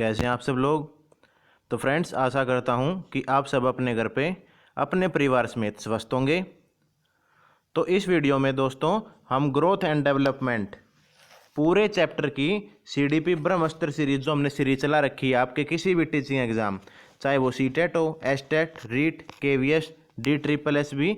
कैसे हैं आप सब लोग। तो फ्रेंड्स, आशा करता हूं कि आप सब अपने घर पे अपने परिवार समेत स्वस्थ होंगे। तो इस वीडियो में दोस्तों हम ग्रोथ एंड डेवलपमेंट पूरे चैप्टर की सीडीपी ब्रह्मास्त्र सीरीज जो हमने सीरीज चला रखी है आपके किसी भी टीचिंग एग्जाम, चाहे वो सीटेट हो, एसटेट, रीट, केवीएस, DSSS,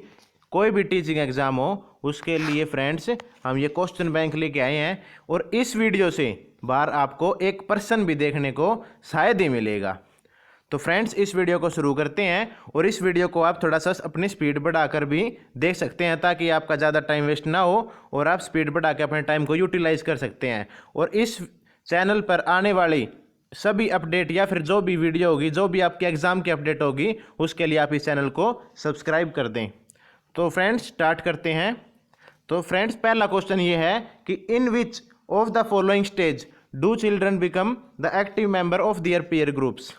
कोई भी टीचिंग एग्जाम हो, उसके लिए फ्रेंड्स हम ये क्वेश्चन बैंक लेके आए हैं। और इस वीडियो से बाहर आपको एक पर्सन भी देखने को शायद ही मिलेगा। तो फ्रेंड्स, इस वीडियो को शुरू करते हैं और इस वीडियो को आप थोड़ा सा अपनी स्पीड बढ़ाकर भी देख सकते हैं ताकि आपका ज़्यादा टाइम वेस्ट ना हो और आप स्पीड बढ़ा के अपने टाइम को यूटिलाइज कर सकते हैं। और इस चैनल पर आने वाली सभी अपडेट या फिर जो भी वीडियो होगी, जो भी आपके एग्जाम की अपडेट होगी, उसके लिए आप इस चैनल को सब्सक्राइब कर दें। तो फ्रेंड्स स्टार्ट करते हैं। तो फ्रेंड्स पहला क्वेश्चन ये है कि in which of the following stage do children become the active member of their peer groups.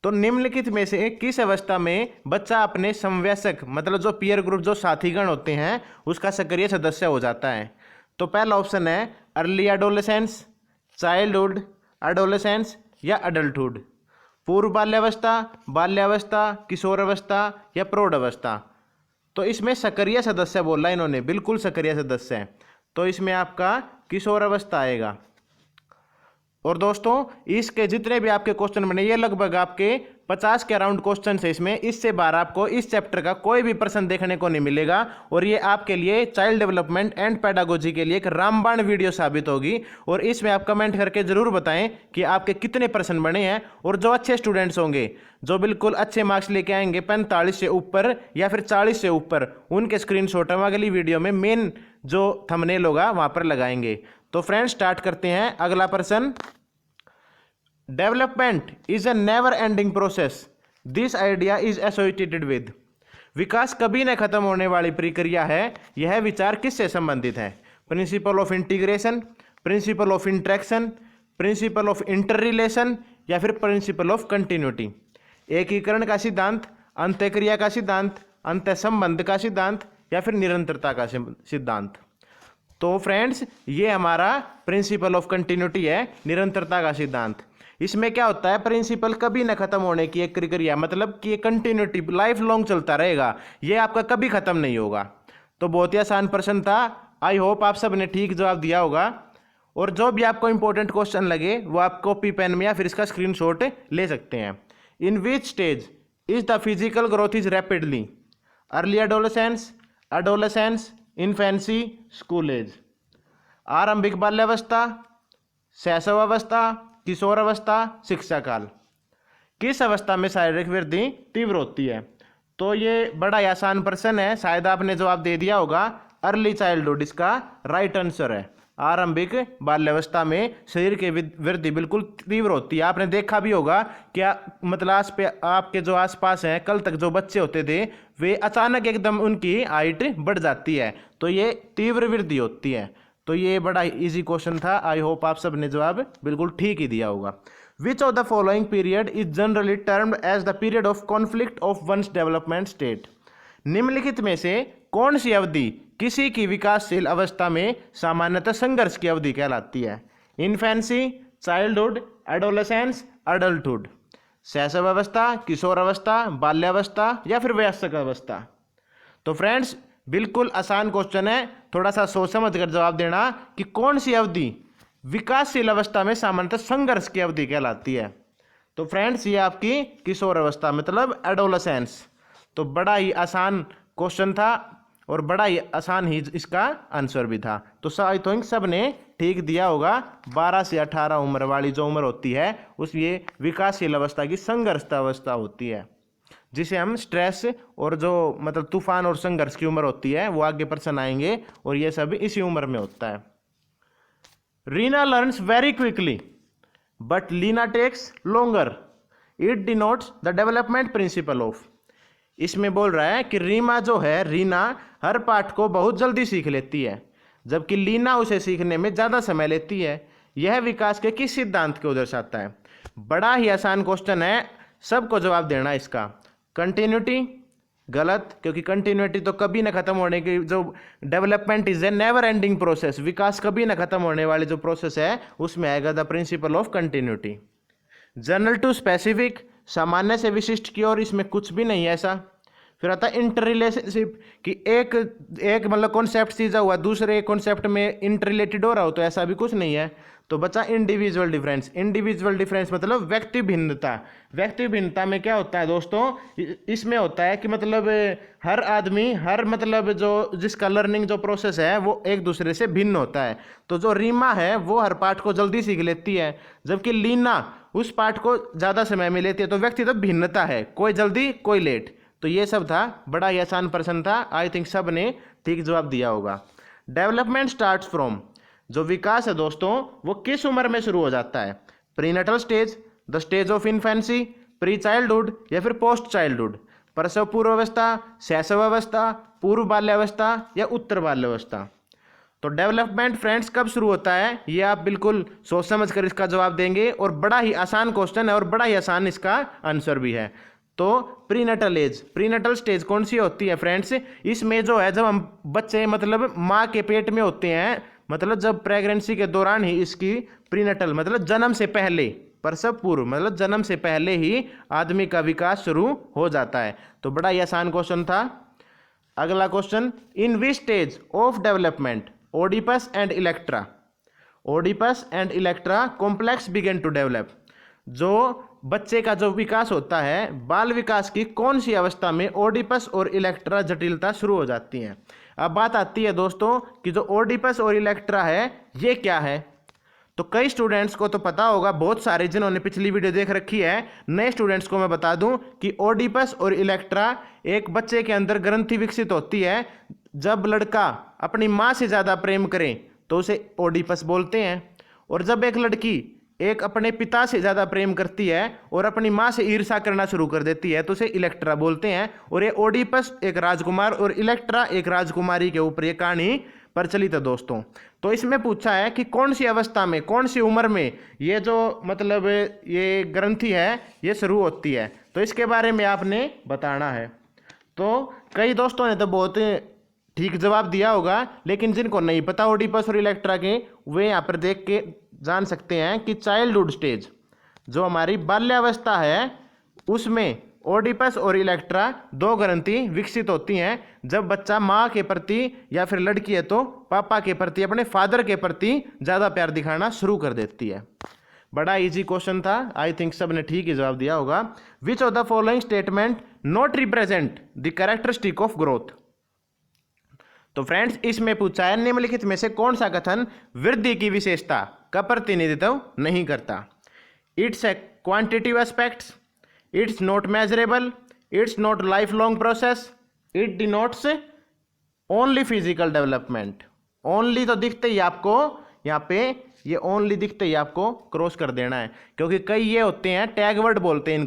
तो निम्नलिखित में से किस अवस्था में बच्चा अपने समवयस्क मतलब जो पीयर ग्रुप जो साथीगण होते हैं उसका सक्रिय सदस्य हो जाता है। तो पहला ऑप्शन है अर्ली एडोलेसेंस, चाइल्डहुड, एडोलेसेंस या अडल्टहुड। पूर्व बाल्यावस्था, बाल्यावस्था, किशोरावस्था या प्रौढ़ अवस्था। तो इसमें सक्रिय सदस्य बोला इन्होंने, बिल्कुल सक्रिय सदस्य है, तो इसमें आपका किशोरावस्था आएगा। और दोस्तों इसके जितने भी आपके क्वेश्चन बने ये लगभग आपके 50 के अराउंड क्वेश्चन है इसमें, इससे बाहर आपको इस चैप्टर का कोई भी प्रश्न देखने को नहीं मिलेगा। और ये आपके लिए चाइल्ड डेवलपमेंट एंड पेडागोजी के लिए एक रामबाण वीडियो साबित होगी। और इसमें आप कमेंट करके जरूर बताएं कि आपके कितने प्रश्न बने हैं। और जो अच्छे स्टूडेंट्स होंगे, जो बिल्कुल अच्छे मार्क्स लेके आएंगे 45 से ऊपर या फिर 40 से ऊपर, उनके स्क्रीनशॉट हम अगली वीडियो में मेन जो थंबनेल होगा वहां पर लगाएंगे। तो फ्रेंड्स स्टार्ट करते हैं। अगला प्रश्न, development is a never ending process, this idea is associated with. विकास कभी न खत्म होने वाली प्रक्रिया है, यह विचार किससे संबंधित है? Principle of integration, principle of interaction, principle of interrelation या फिर प्रिंसिपल ऑफ कंटिन्यूटी। एकीकरण का सिद्धांत, अंतःक्रिया का सिद्धांत, अंतःसंबंध का सिद्धांत या फिर निरंतरता का सिद्धांत। तो फ्रेंड्स ये हमारा प्रिंसिपल ऑफ कंटिन्यूटी है, निरंतरता का सिद्धांत। इसमें क्या होता है, प्रिंसिपल कभी न खत्म होने की एक प्रक्रिया, मतलब कि कंटिन्यूटी लाइफ लॉन्ग चलता रहेगा, ये आपका कभी खत्म नहीं होगा। तो बहुत ही आसान प्रश्न था, आई होप आप सब ने ठीक जवाब दिया होगा। और जो भी आपको इंपॉर्टेंट क्वेश्चन लगे वो आप कॉपी पेन में या फिर इसका स्क्रीनशॉट ले सकते हैं। In which stage is the physical growth is rapidly? Early adolescence, adolescence, infancy, school age. आरंभिक बाल्यावस्था, शैशवावस्था, किशोर अवस्था, शिक्षा काल। किस अवस्था में शारीरिक वृद्धि तीव्र होती है? तो ये बड़ा ही आसान प्रश्न है, शायद आपने जवाब दे दिया होगा, अर्ली चाइल्डहुड इसका राइट आंसर है। आरंभिक बाल्यावस्था में शरीर की वृद्धि बिल्कुल तीव्र होती है। आपने देखा भी होगा क्या, मतलब आपके जो आसपास हैं कल तक जो बच्चे होते थे वे अचानक एकदम उनकी हाइट बढ़ जाती है, तो ये तीव्र वृद्धि होती है। तो ये बड़ा इजी क्वेश्चन था, आई होप आप सब ने जवाब बिल्कुल ठीक ही दिया होगा। Which of the following period is generally termed as the period of conflict of one's development state? निम्नलिखित में से कौन सी अवधि किसी की विकासशील अवस्था में सामान्यतः संघर्ष की अवधि कहलाती है? Infancy, childhood, adolescence, adulthood. शैशव अवस्था, किशोर अवस्था, बाल्यावस्था या फिर वयस्क अवस्था। तो फ्रेंड्स बिल्कुल आसान क्वेश्चन है, थोड़ा सा सोच समझ कर जवाब देना कि कौन सी अवधि विकासशील अवस्था में सामान्यतः संघर्ष की अवधि कहलाती है। तो फ्रेंड्स ये आपकी किशोर अवस्था मतलब एडोलेसेंस। तो बड़ा ही आसान क्वेश्चन था और बड़ा ही आसान ही इसका आंसर भी था। तो आई थिंक सब ने ठीक दिया होगा। 12 से 18 उम्र वाली जो उम्र होती है उस ये विकासशील अवस्था की संघर्ष अवस्था होती है, जिसे हम स्ट्रेस और जो मतलब तूफान और संघर्ष की उम्र होती है वो आगे प्रश्न आएंगे, और ये सब इसी उम्र में होता है। Reena learns very quickly but Leena takes longer, it denotes the development principle of. इसमें बोल रहा है कि रीमा जो है, रीना हर पाठ को बहुत जल्दी सीख लेती है जबकि लीना उसे सीखने में ज़्यादा समय लेती है। यह विकास के किस सिद्धांत को दर्शाता है? बड़ा ही आसान क्वेश्चन है, सबको जवाब देना इसका। कंटिन्यूटी गलत, क्योंकि कंटिन्यूटी तो कभी ना खत्म होने की, जो development is a never ending process, विकास कभी ना खत्म होने वाली जो प्रोसेस है उसमें आएगा the principle of continuity. General to specific, सामान्य से विशिष्ट की ओर, इसमें कुछ भी नहीं है ऐसा। फिर आता है इंटर रिलेशनशिप, कि एक एक मतलब कॉन्सेप्ट सीधा हुआ दूसरे कॉन्सेप्ट में इंटर रिलेटेड हो रहा हो, तो ऐसा भी कुछ नहीं है। तो बचा इंडिविजुअल डिफरेंस। इंडिविजुअल डिफरेंस मतलब व्यक्ति भिन्नता। व्यक्ति भिन्नता में क्या होता है दोस्तों, इसमें होता है कि मतलब हर आदमी, हर मतलब जो जिसका लर्निंग जो प्रोसेस है वो एक दूसरे से भिन्न होता है। तो जो रीमा है वो हर पार्ट को जल्दी सीख लेती है, जबकि लीना उस पार्ट को ज़्यादा समय में लेती है। तो व्यक्ति तो भिन्नता है, कोई जल्दी कोई लेट। तो ये सब था, बड़ा ही आसान प्रश्न था। आई थिंक सब ने ठीक जवाब दिया होगा। डेवलपमेंट स्टार्ट्स फ्रॉम, जो विकास है दोस्तों वो किस उम्र में शुरू हो जाता है? Prenatal stage, the stage of infancy, pre childhood या फिर पोस्ट चाइल्डहुड, प्रसव पूर्वावस्था, शैशवावस्था, पूर्व बाल्यावस्था या उत्तर बाल्यावस्था। तो डेवलपमेंट फ्रेंड्स कब शुरू होता है, ये आप बिल्कुल सोच समझ कर इसका जवाब देंगे, और बड़ा ही आसान क्वेश्चन है और बड़ा ही आसान इसका आंसर भी है। तो प्रीनेटल एज, प्रीनेटल स्टेज कौन सी होती है फ्रेंड्स? इसमें जो है जब हम बच्चे मतलब माँ के पेट में होते हैं, मतलब जब प्रेगनेंसी के दौरान ही इसकी प्रीनेटल मतलब जन्म से पहले, प्रसव पूर्व मतलब जन्म से पहले ही आदमी का विकास शुरू हो जाता है। तो बड़ा ही आसान क्वेश्चन था। अगला question, in which stage of development Oedipus and Electra, Oedipus and Electra complex begin to develop, जो बच्चे का जो विकास होता है बाल विकास की कौन सी अवस्था में ओडिपस और इलेक्ट्रा जटिलता शुरू हो जाती है? अब बात आती है दोस्तों कि जो ओडिपस और इलेक्ट्रा है ये क्या है। तो कई स्टूडेंट्स को तो पता होगा, बहुत सारे जिन्होंने पिछली वीडियो देख रखी है। नए स्टूडेंट्स को मैं बता दूं कि ओडिपस और इलेक्ट्रा, एक बच्चे के अंदर ग्रंथि विकसित होती है। जब लड़का अपनी माँ से ज़्यादा प्रेम करे तो उसे ओडिपस बोलते हैं, और जब एक लड़की एक अपने पिता से ज़्यादा प्रेम करती है और अपनी माँ से ईर्ष्या करना शुरू कर देती है तो उसे इलेक्ट्रा बोलते हैं। और ये ओडिपस एक राजकुमार और इलेक्ट्रा एक राजकुमारी के ऊपर ये कहानी प्रचलित है दोस्तों। तो इसमें पूछा है कि कौन सी अवस्था में, कौन सी उम्र में ये जो मतलब ये ग्रंथि है ये शुरू होती है, तो इसके बारे में आपने बताना है। तो कई दोस्तों ने तो बहुत ठीक जवाब दिया होगा, लेकिन जिनको नहीं पता ओडिपस और इलेक्ट्रा के, वे यहाँ पर देख के जान सकते हैं कि चाइल्डहुड स्टेज, जो हमारी बाल्यावस्था है, उसमें ओडिपस और इलेक्ट्रा दो ग्रंथि विकसित होती हैं। जब बच्चा माँ के प्रति या फिर लड़की है तो पापा के प्रति, अपने फादर के प्रति ज़्यादा प्यार दिखाना शुरू कर देती है। बड़ा इजी क्वेश्चन था, आई थिंक सब ने ठीक ही जवाब दिया होगा। Which of the following statement not represent the characteristic of growth. तो फ्रेंड्स इसमें पूछा है निम्नलिखित में से कौन सा कथन वृद्धि की विशेषता का प्रतिनिधित्व नहीं करता? It's a quantitative aspects, it's not measurable, it's not life long process, it denotes only physical development. Only तो दिखते ही आपको यहाँ पे, ये ओनली दिखते ही आपको क्रॉस कर देना है, क्योंकि कई ये होते हैं टैग वर्ड बोलते हैं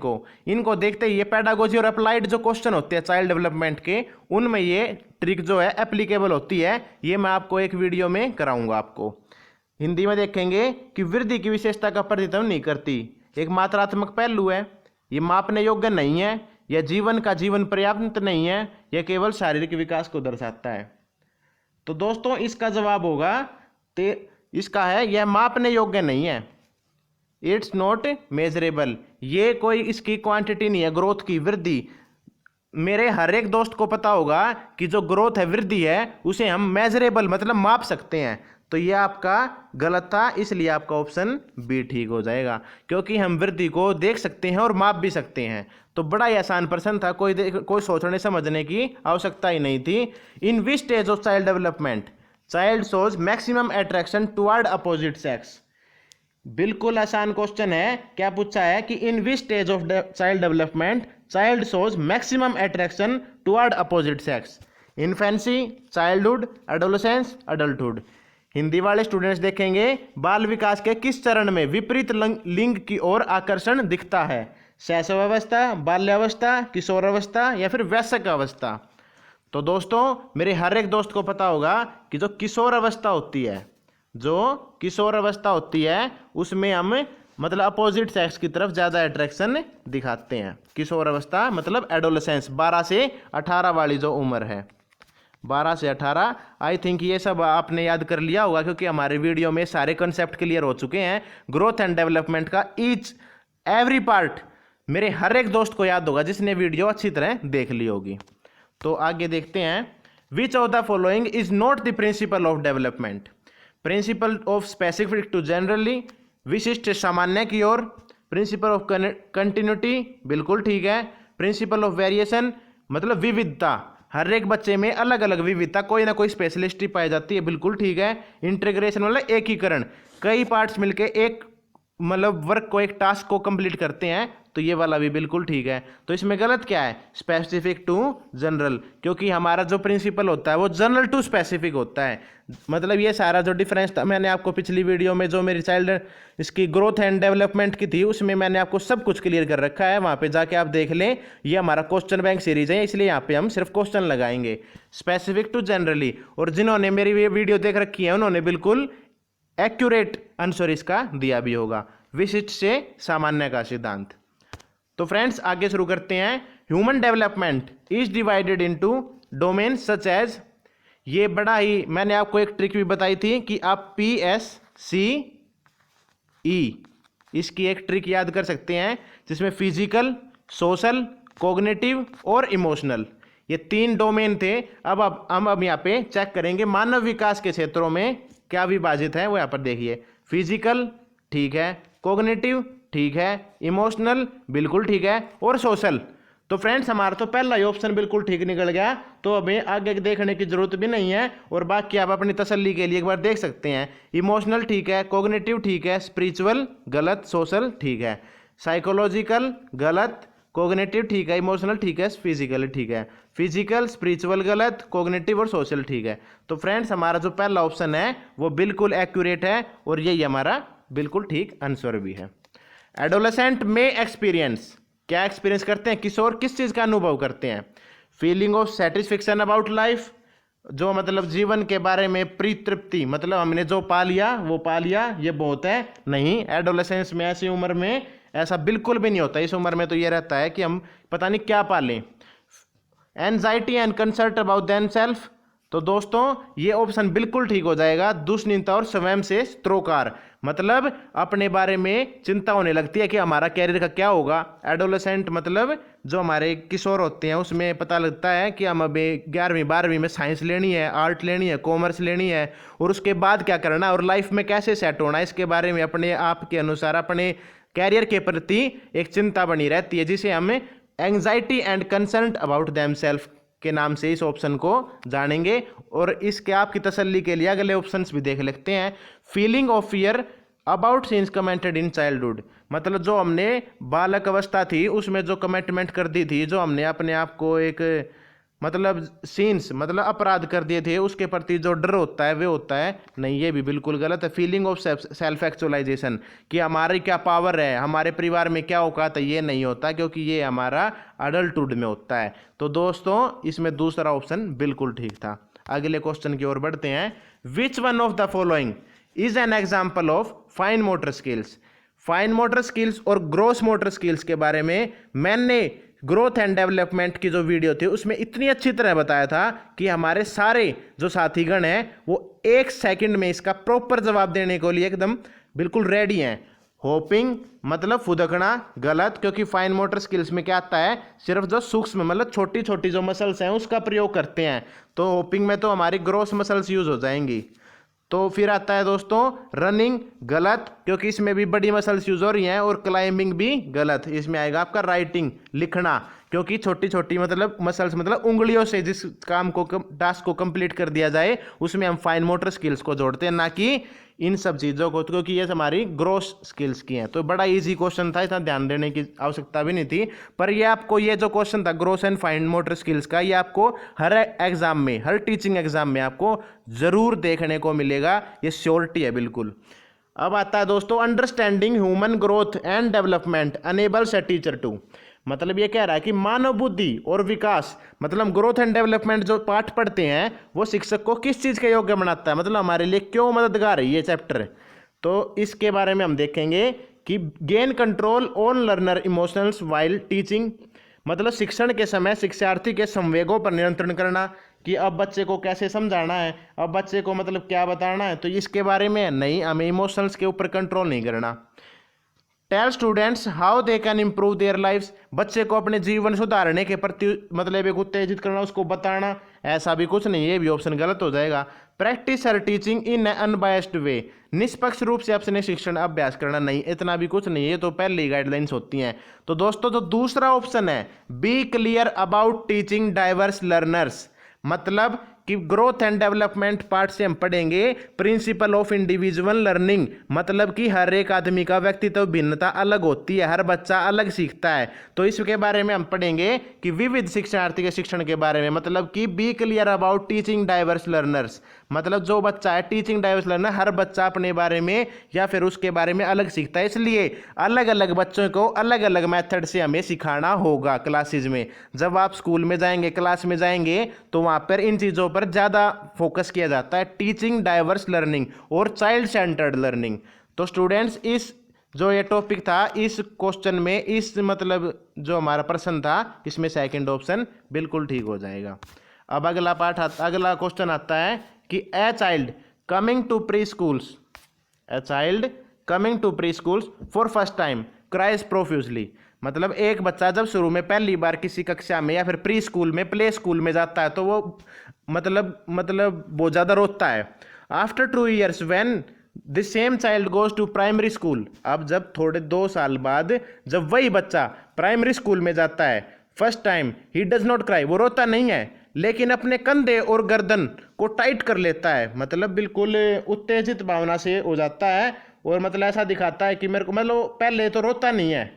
इनको देखते ही ये पेडागोजी और अप्लाइड जो क्वेश्चन होते हैं चाइल्ड डेवलपमेंट के, उनमें ये ट्रिक जो है एप्लीकेबल होती है। ये मैं आपको एक वीडियो में कराऊंगा। आपको हिंदी में देखेंगे कि वृद्धि की विशेषता का प्रतिनिधित्व नहीं करती, एक मात्रात्मक पहलू है, ये मापने योग्य नहीं है, यह जीवन का जीवन पर्याप्त नहीं है, यह केवल शारीरिक विकास को दर्शाता है। तो दोस्तों इसका जवाब होगा इसका है यह मापने योग्य नहीं है, इट्स नॉट मेजरेबल। ये कोई इसकी क्वांटिटी नहीं है ग्रोथ की, वृद्धि। मेरे हर एक दोस्त को पता होगा कि जो ग्रोथ है, वृद्धि है, उसे हम मेजरेबल मतलब माप सकते हैं। तो ये आपका गलत था, इसलिए आपका ऑप्शन बी ठीक हो जाएगा, क्योंकि हम वृद्धि को देख सकते हैं और माप भी सकते हैं। तो बड़ा ही आसान प्रश्न था, कोई सोचने समझने की आवश्यकता ही नहीं थी। In which stage of child development child shows maximum attraction toward opposite sex. बिल्कुल आसान क्वेश्चन है। क्या पूछा है कि in which stage of child development child shows maximum attraction toward opposite sex? Infancy, childhood, adolescence, adulthood. Hindi वाले students देखेंगे बाल विकास के किस चरण में विपरीत लिंग की ओर आकर्षण दिखता है? शैशवावस्था, बाल्यावस्था, किशोरावस्था या फिर वयस्क अवस्था। तो दोस्तों मेरे हर एक दोस्त को पता होगा कि जो किशोर अवस्था होती है, जो किशोर अवस्था होती है उसमें हम मतलब अपोजिट सेक्स की तरफ ज़्यादा अट्रैक्शन दिखाते हैं। किशोर अवस्था मतलब एडोलेसेंस, 12 से 18 वाली जो उम्र है, 12 से 18। आई थिंक ये सब आपने याद कर लिया होगा, क्योंकि हमारे वीडियो में सारे कंसेप्ट क्लियर हो चुके हैं। ग्रोथ एंड डेवलपमेंट का ईच एवरी पार्ट मेरे हर एक दोस्त को याद होगा जिसने वीडियो अच्छी तरह देख ली होगी। तो आगे देखते हैं, which of the following is not the principle of development. Principle of specific to generally, विशिष्ट सामान्य की ओर। प्रिंसिपल ऑफ कंटिन्यूटी, बिल्कुल ठीक है। प्रिंसिपल ऑफ वेरिएशन मतलब विविधता, हर एक बच्चे में अलग अलग विविधता, कोई ना कोई स्पेशलिस्टी पाई जाती है, बिल्कुल ठीक है। इंटीग्रेशन मतलब एकीकरण, कई पार्ट्स मिलके एक मतलब वर्क को, एक टास्क को कंप्लीट करते हैं, तो ये वाला भी बिल्कुल ठीक है। तो इसमें गलत क्या है, स्पेसिफिक टू जनरल, क्योंकि हमारा जो प्रिंसिपल होता है वो जनरल टू स्पेसिफिक होता है। मतलब ये सारा जो डिफरेंस था, मैंने आपको पिछली वीडियो में जो मेरी चाइल्ड इसकी ग्रोथ एंड डेवलपमेंट की थी उसमें मैंने आपको सब कुछ क्लियर कर रखा है, वहाँ पे जाके आप देख लें। ये हमारा क्वेश्चन बैंक सीरीज है, इसलिए यहाँ पे हम सिर्फ क्वेश्चन लगाएंगे, स्पेसिफिक टू जनरली। और जिन्होंने मेरी ये वीडियो देख रखी है उन्होंने बिल्कुल एक्यूरेट आंसर इसका दिया भी होगा, विशिष्ट से सामान्य का सिद्धांत। तो फ्रेंड्स आगे शुरू करते हैं। Human development is divided into domain such as, ये बड़ा ही मैंने आपको एक ट्रिक भी बताई थी कि आप PSCE इसकी एक ट्रिक याद कर सकते हैं, जिसमें फिजिकल, सोशल, कॉग्निटिव और इमोशनल, ये 3 डोमेन थे। अब हम यहाँ पे चेक करेंगे मानव विकास के क्षेत्रों में क्या विभाजित है, वो यहाँ पर देखिए। फिजिकल ठीक है, कॉग्निटिव ठीक है, इमोशनल बिल्कुल ठीक है, और सोशल। तो फ्रेंड्स हमारा तो पहला ही ऑप्शन बिल्कुल ठीक निकल गया, तो हमें आगे देखने की जरूरत भी नहीं है, और बाकी आप अपनी तसल्ली के लिए एक बार देख सकते हैं। इमोशनल ठीक है, कॉग्निटिव ठीक है, स्पिरिचुअल गलत, सोशल ठीक है, साइकोलॉजिकल गलत, कॉग्निटिव ठीक है, इमोशनल ठीक है, फिजिकल ठीक है। फिजिकल, स्पिरिचुअल गलत, कॉग्निटिव और सोशल ठीक है। तो फ्रेंड्स हमारा जो पहला ऑप्शन है वो बिल्कुल एक्यूरेट है, और यही हमारा बिल्कुल ठीक आंसर भी है। एडोलेसेंट में एक्सपीरियंस, क्या एक्सपीरियंस करते हैं, किशोर किस चीज़ का अनुभव करते हैं। Feeling of satisfaction about life, जो मतलब जीवन के बारे में परितृप्ति, मतलब हमने जो पा लिया वो पा लिया, ये बहुत है नहीं। एडोलेसेंस में, ऐसी उम्र में ऐसा बिल्कुल भी नहीं होता। इस उम्र में तो ये रहता है कि हम पता नहीं क्या पालें। Anxiety and concern about them self, तो दोस्तों ये ऑप्शन बिल्कुल ठीक हो जाएगा। दुश्चिंता और स्वयं से स्त्रोकार, मतलब अपने बारे में चिंता होने लगती है कि हमारा कैरियर का क्या होगा। एडोलेसेंट मतलब जो हमारे किशोर होते हैं, उसमें पता लगता है कि हम अभी 11वीं 12वीं में साइंस लेनी है, आर्ट लेनी है, कॉमर्स लेनी है, और उसके बाद क्या करना और लाइफ में कैसे सेट होना, इसके बारे में अपने आप के अनुसार अपने कैरियर के प्रति एक चिंता बनी रहती है, जिसे हम anxiety and concern about them self के नाम से इस ऑप्शन को जानेंगे। और इसके आपकी तसल्ली के लिए अगले ऑप्शंस भी देख लेते हैं। Feeling of fear about scenes commented in childhood, मतलब जो हमने बालक अवस्था थी उसमें जो कमिटमेंट कर दी थी, जो हमने अपने आप को एक मतलब सीन्स मतलब अपराध कर दिए थे, उसके प्रति जो डर होता है वे होता है नहीं, ये भी बिल्कुल गलत है। फीलिंग ऑफ सेल्फ एक्चुअलाइजेशन, कि हमारी क्या पावर है, हमारे परिवार में क्या औकात है, ये नहीं होता, क्योंकि ये हमारा अडल्टहुड में होता है। तो दोस्तों इसमें दूसरा ऑप्शन बिल्कुल ठीक था। अगले क्वेश्चन की ओर बढ़ते हैं। विच one of the following is an example of fine motor skills. Fine motor skills और ग्रोस मोटर स्किल्स के बारे में मैंने ग्रोथ एंड डेवलपमेंट की जो वीडियो थी उसमें इतनी अच्छी तरह बताया था कि हमारे सारे जो साथीगण हैं वो 1 सेकंड में इसका प्रॉपर जवाब देने के लिए एकदम बिल्कुल रेडी हैं। होपिंग मतलब फुदकना गलत, क्योंकि फाइन मोटर स्किल्स में क्या आता है, सिर्फ जो सूक्ष्म मतलब छोटी छोटी जो मसल्स हैं उसका प्रयोग करते हैं, तो होपिंग में तो हमारी ग्रोस मसल्स यूज हो जाएंगी। तो फिर आता है दोस्तों रनिंग गलत, क्योंकि इसमें भी बड़ी मसल्स यूज हो रही हैं, और क्लाइंबिंग भी गलत। इसमें आएगा आपका राइटिंग लिखना, क्योंकि छोटी छोटी मतलब मसल्स मतलब उंगलियों से जिस काम को टास्क को कंप्लीट कर दिया जाए उसमें हम फाइन मोटर स्किल्स को जोड़ते हैं, ना कि इन सब चीज़ों को, क्योंकि ये हमारी ग्रोस स्किल्स की हैं। तो बड़ा इजी क्वेश्चन था, इतना ध्यान देने की आवश्यकता भी नहीं थी, पर ये आपको ये जो क्वेश्चन था gross and fine motor skills का, ये आपको हर एग्जाम में, हर टीचिंग एग्जाम में आपको जरूर देखने को मिलेगा, ये श्योरिटी है बिल्कुल। अब आता है दोस्तों understanding human growth and development enables a teacher to, मतलब ये कह रहा है कि मानव बुद्धि और विकास मतलब ग्रोथ एंड डेवलपमेंट जो पाठ पढ़ते हैं वो शिक्षक को किस चीज़ के योग्य बनाता है, मतलब हमारे लिए क्यों मददगार है ये चैप्टर। तो इसके बारे में हम देखेंगे कि gain control on learner emotions while teaching, मतलब शिक्षण के समय शिक्षार्थी के संवेगों पर नियंत्रण करना, कि अब बच्चे को कैसे समझाना है, अब बच्चे को मतलब क्या बताना है, तो इसके बारे में नहीं, हमें इमोशंस के ऊपर कंट्रोल नहीं करना। Tell students how they can improve their lifes, बच्चे को अपने जीवन सुधारने के प्रति मतलब एक उत्तेजित करना, उसको बताना, ऐसा भी कुछ नहीं है, ये भी ऑप्शन गलत हो जाएगा। Practice her teaching in unbiased way, निष्पक्ष रूप से अपने शिक्षण अभ्यास करना, नहीं, इतना भी कुछ नहीं है, तो पहली गाइडलाइंस होती हैं। तो दोस्तों जो दूसरा ऑप्शन है, be clear about teaching diverse learners, मतलब कि ग्रोथ एंड डेवलपमेंट पार्ट से हम पढ़ेंगे प्रिंसिपल ऑफ इंडिविजुअल लर्निंग, मतलब कि हर एक आदमी का व्यक्तित्व भिन्नता अलग होती है, हर बच्चा अलग सीखता है, तो इसके बारे में हम पढ़ेंगे कि विविध शिक्षार्थी के शिक्षण के बारे में, मतलब कि be clear about teaching diverse learners, मतलब जो बच्चा है टीचिंग डाइवर्स लर्नर, हर बच्चा अपने बारे में या फिर उसके बारे में अलग सीखता है, इसलिए अलग अलग बच्चों को अलग अलग मेथड से हमें सिखाना होगा क्लासेज में। जब आप स्कूल में जाएंगे, क्लास में जाएंगे, तो वहाँ पर इन चीज़ों पर ज़्यादा फोकस किया जाता है, टीचिंग डाइवर्स लर्निंग और चाइल्ड सेंटर्ड लर्निंग। तो स्टूडेंट्स इस जो ये टॉपिक था, इस क्वेश्चन में इस मतलब जो हमारा प्रश्न था, इसमें सेकंड ऑप्शन बिल्कुल ठीक हो जाएगा। अब अगला अगला क्वेश्चन आता है कि a child coming to preschools, a child coming to preschools for first time cries profusely, मतलब एक बच्चा जब शुरू में पहली बार किसी कक्षा में या फिर प्री स्कूल में, प्ले स्कूल में जाता है, तो वो मतलब बहुत ज़्यादा रोता है। After 2 years when the same child goes to primary school, अब जब थोड़े 2 साल बाद जब वही बच्चा प्राइमरी स्कूल में जाता है, first time he does not cry, वो रोता नहीं है, लेकिन अपने कंधे और गर्दन को टाइट कर लेता है, मतलब बिल्कुल उत्तेजित भावना से हो जाता है, और मतलब ऐसा दिखाता है कि मेरे को, मतलब पहले तो रोता नहीं है,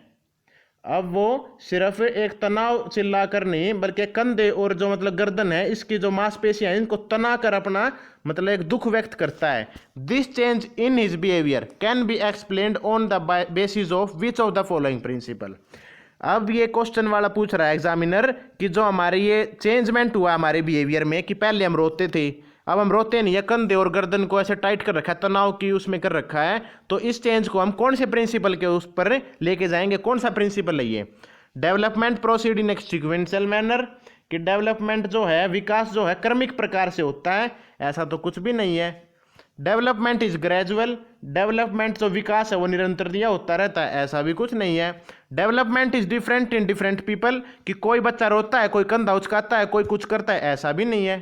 अब वो सिर्फ एक तनाव चिल्लाकर नहीं, बल्कि कंधे और जो मतलब गर्दन है, इसकी जो मांसपेशियां हैं, इनको तना कर अपना मतलब एक दुख व्यक्त करता है। This change in his behaviour can be explained on the basis of which of the following principle. अब ये क्वेश्चन वाला पूछ रहा है एग्जामिनर कि जो हमारे ये चेंजमेंट हुआ हमारे बिहेवियर में, कि पहले हम रोते थे, अब हम रोते नहीं है, कंधे और गर्दन को ऐसे टाइट कर रखा है, तनाव की उसमें कर रखा है, तो इस चेंज को हम कौन से प्रिंसिपल के उस पर लेके जाएंगे, कौन सा प्रिंसिपल है ये? Development proceed in sequential manner, कि डेवलपमेंट जो है, विकास जो है क्रमिक प्रकार से होता है, ऐसा तो कुछ भी नहीं है। डेवलपमेंट इज ग्रेजुअल, डेवलपमेंट जो विकास है वो निरंतर दिया होता रहता है, ऐसा भी कुछ नहीं है। Development is different in different people, कि कोई बच्चा रोता है, कोई कंधा उचकाता है, कोई कुछ करता है, ऐसा भी नहीं है।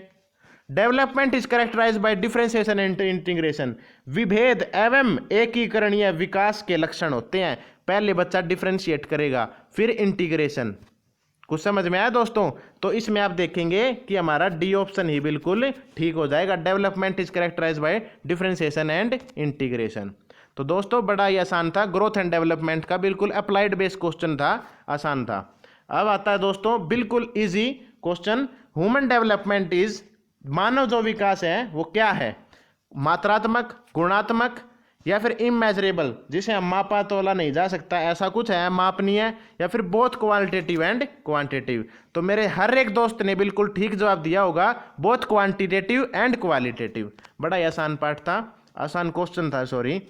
Development is characterised by differentiation and integration, विभेद एवं एकीकरणीय विकास के लक्षण होते हैं, पहले बच्चा डिफरेंशिएट करेगा, फिर इंटीग्रेशन। कुछ समझ में आया दोस्तों? तो इसमें आप देखेंगे कि हमारा डी ऑप्शन ही बिल्कुल ठीक हो जाएगा, development is characterised by differentiation and integration. तो दोस्तों बड़ा ही आसान था, ग्रोथ एंड डेवलपमेंट का बिल्कुल अप्लाइड बेस्ड क्वेश्चन था, आसान था। अब आता है दोस्तों बिल्कुल easy question, human development is, मानव जो विकास है वो क्या है? मात्रात्मक, गुणात्मक, या फिर इमेजरेबल, जिसे हम मापा तोला नहीं जा सकता, ऐसा कुछ है, मापनीय, या फिर बोथ क्वालिटेटिव एंड क्वांटिटेटिव। तो मेरे हर एक दोस्त ने बिल्कुल ठीक जवाब दिया होगा, बोथ क्वांटिटेटिव एंड क्वालिटेटिव। बड़ा ही आसान पार्ट था, आसान क्वेश्चन था, sorry.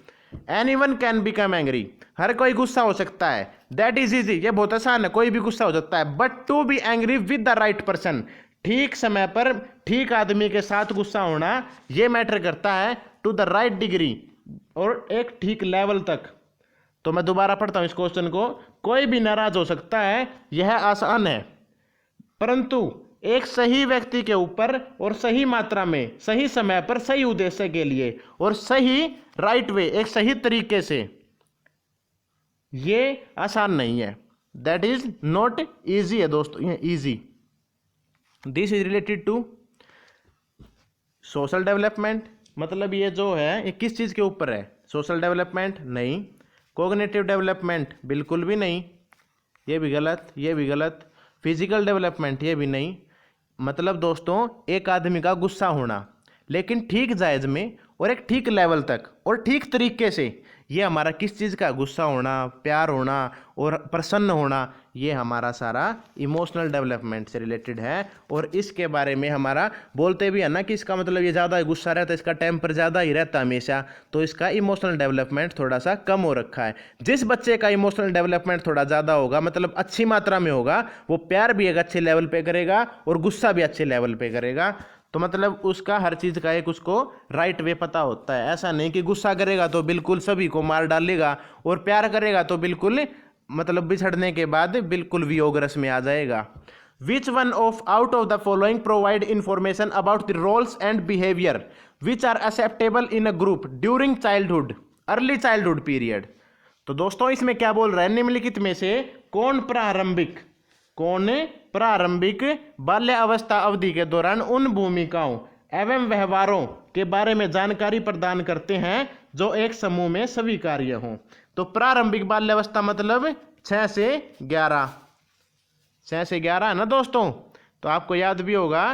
Anyone can become angry, हर कोई गुस्सा हो सकता है, दैट इज इजी, ये बहुत आसान है, कोई भी गुस्सा हो सकता है, but to be angry with the right person, ठीक समय पर ठीक आदमी के साथ गुस्सा होना, ये मैटर करता है, टू द राइट डिग्री, और एक ठीक लेवल तक। तो मैं दोबारा पढ़ता हूं इस क्वेश्चन को, कोई भी नाराज हो सकता है, यह आसान है, परंतु एक सही व्यक्ति के ऊपर और सही मात्रा में, सही समय पर, सही उद्देश्य के लिए और सही राइट वे, एक सही तरीके से, ये आसान नहीं है, दैट इज नॉट इजी है दोस्तों, ये easy. This is related to social development, मतलब ये जो है ये किस चीज़ के ऊपर है? सोशल डेवलपमेंट नहीं, कोग्निटिव डेवलपमेंट बिल्कुल भी नहीं, ये भी गलत, ये भी गलत, फिजिकल डेवलपमेंट ये भी नहीं। मतलब दोस्तों एक आदमी का गुस्सा होना, लेकिन ठीक जायज़ में और एक ठीक लेवल तक और ठीक तरीके से, ये हमारा किस चीज़ का? गुस्सा होना, प्यार होना और प्रसन्न होना, ये हमारा सारा इमोशनल डेवलपमेंट से रिलेटेड है। और इसके बारे में हमारा बोलते भी है ना कि इसका मतलब ये ज़्यादा गुस्सा रहता है, इसका टेम्पर ज़्यादा ही रहता है हमेशा, तो इसका इमोशनल डेवलपमेंट थोड़ा सा कम हो रखा है। जिस बच्चे का इमोशनल डेवलपमेंट थोड़ा ज़्यादा होगा, मतलब अच्छी मात्रा में होगा, वो प्यार भी एक अच्छे लेवल पे करेगा और गुस्सा भी अच्छे लेवल पे करेगा। तो मतलब उसका हर चीज़ का एक उसको राइट वे पता होता है। ऐसा नहीं कि गुस्सा करेगा तो बिल्कुल सभी को मार डालेगा और प्यार करेगा तो बिल्कुल मतलब बिछड़ने के बाद बिल्कुल वियोग रस में आ जाएगा। Which one of out of the following provide information about the roles and behaviour which are acceptable in a group during childhood early childhood period. तो दोस्तों इसमें क्या बोल रहा है, निम्नलिखित में से कौन प्रारंभिक बाल्य अवस्था अवधि के दौरान उन भूमिकाओं एवं व्यवहारों के बारे में जानकारी प्रदान करते हैं जो एक समूह में स्वीकार्य हों। तो प्रारंभिक बाल्यावस्था मतलब 6 से 11, 6 से 11 है ना दोस्तों, तो आपको याद भी होगा।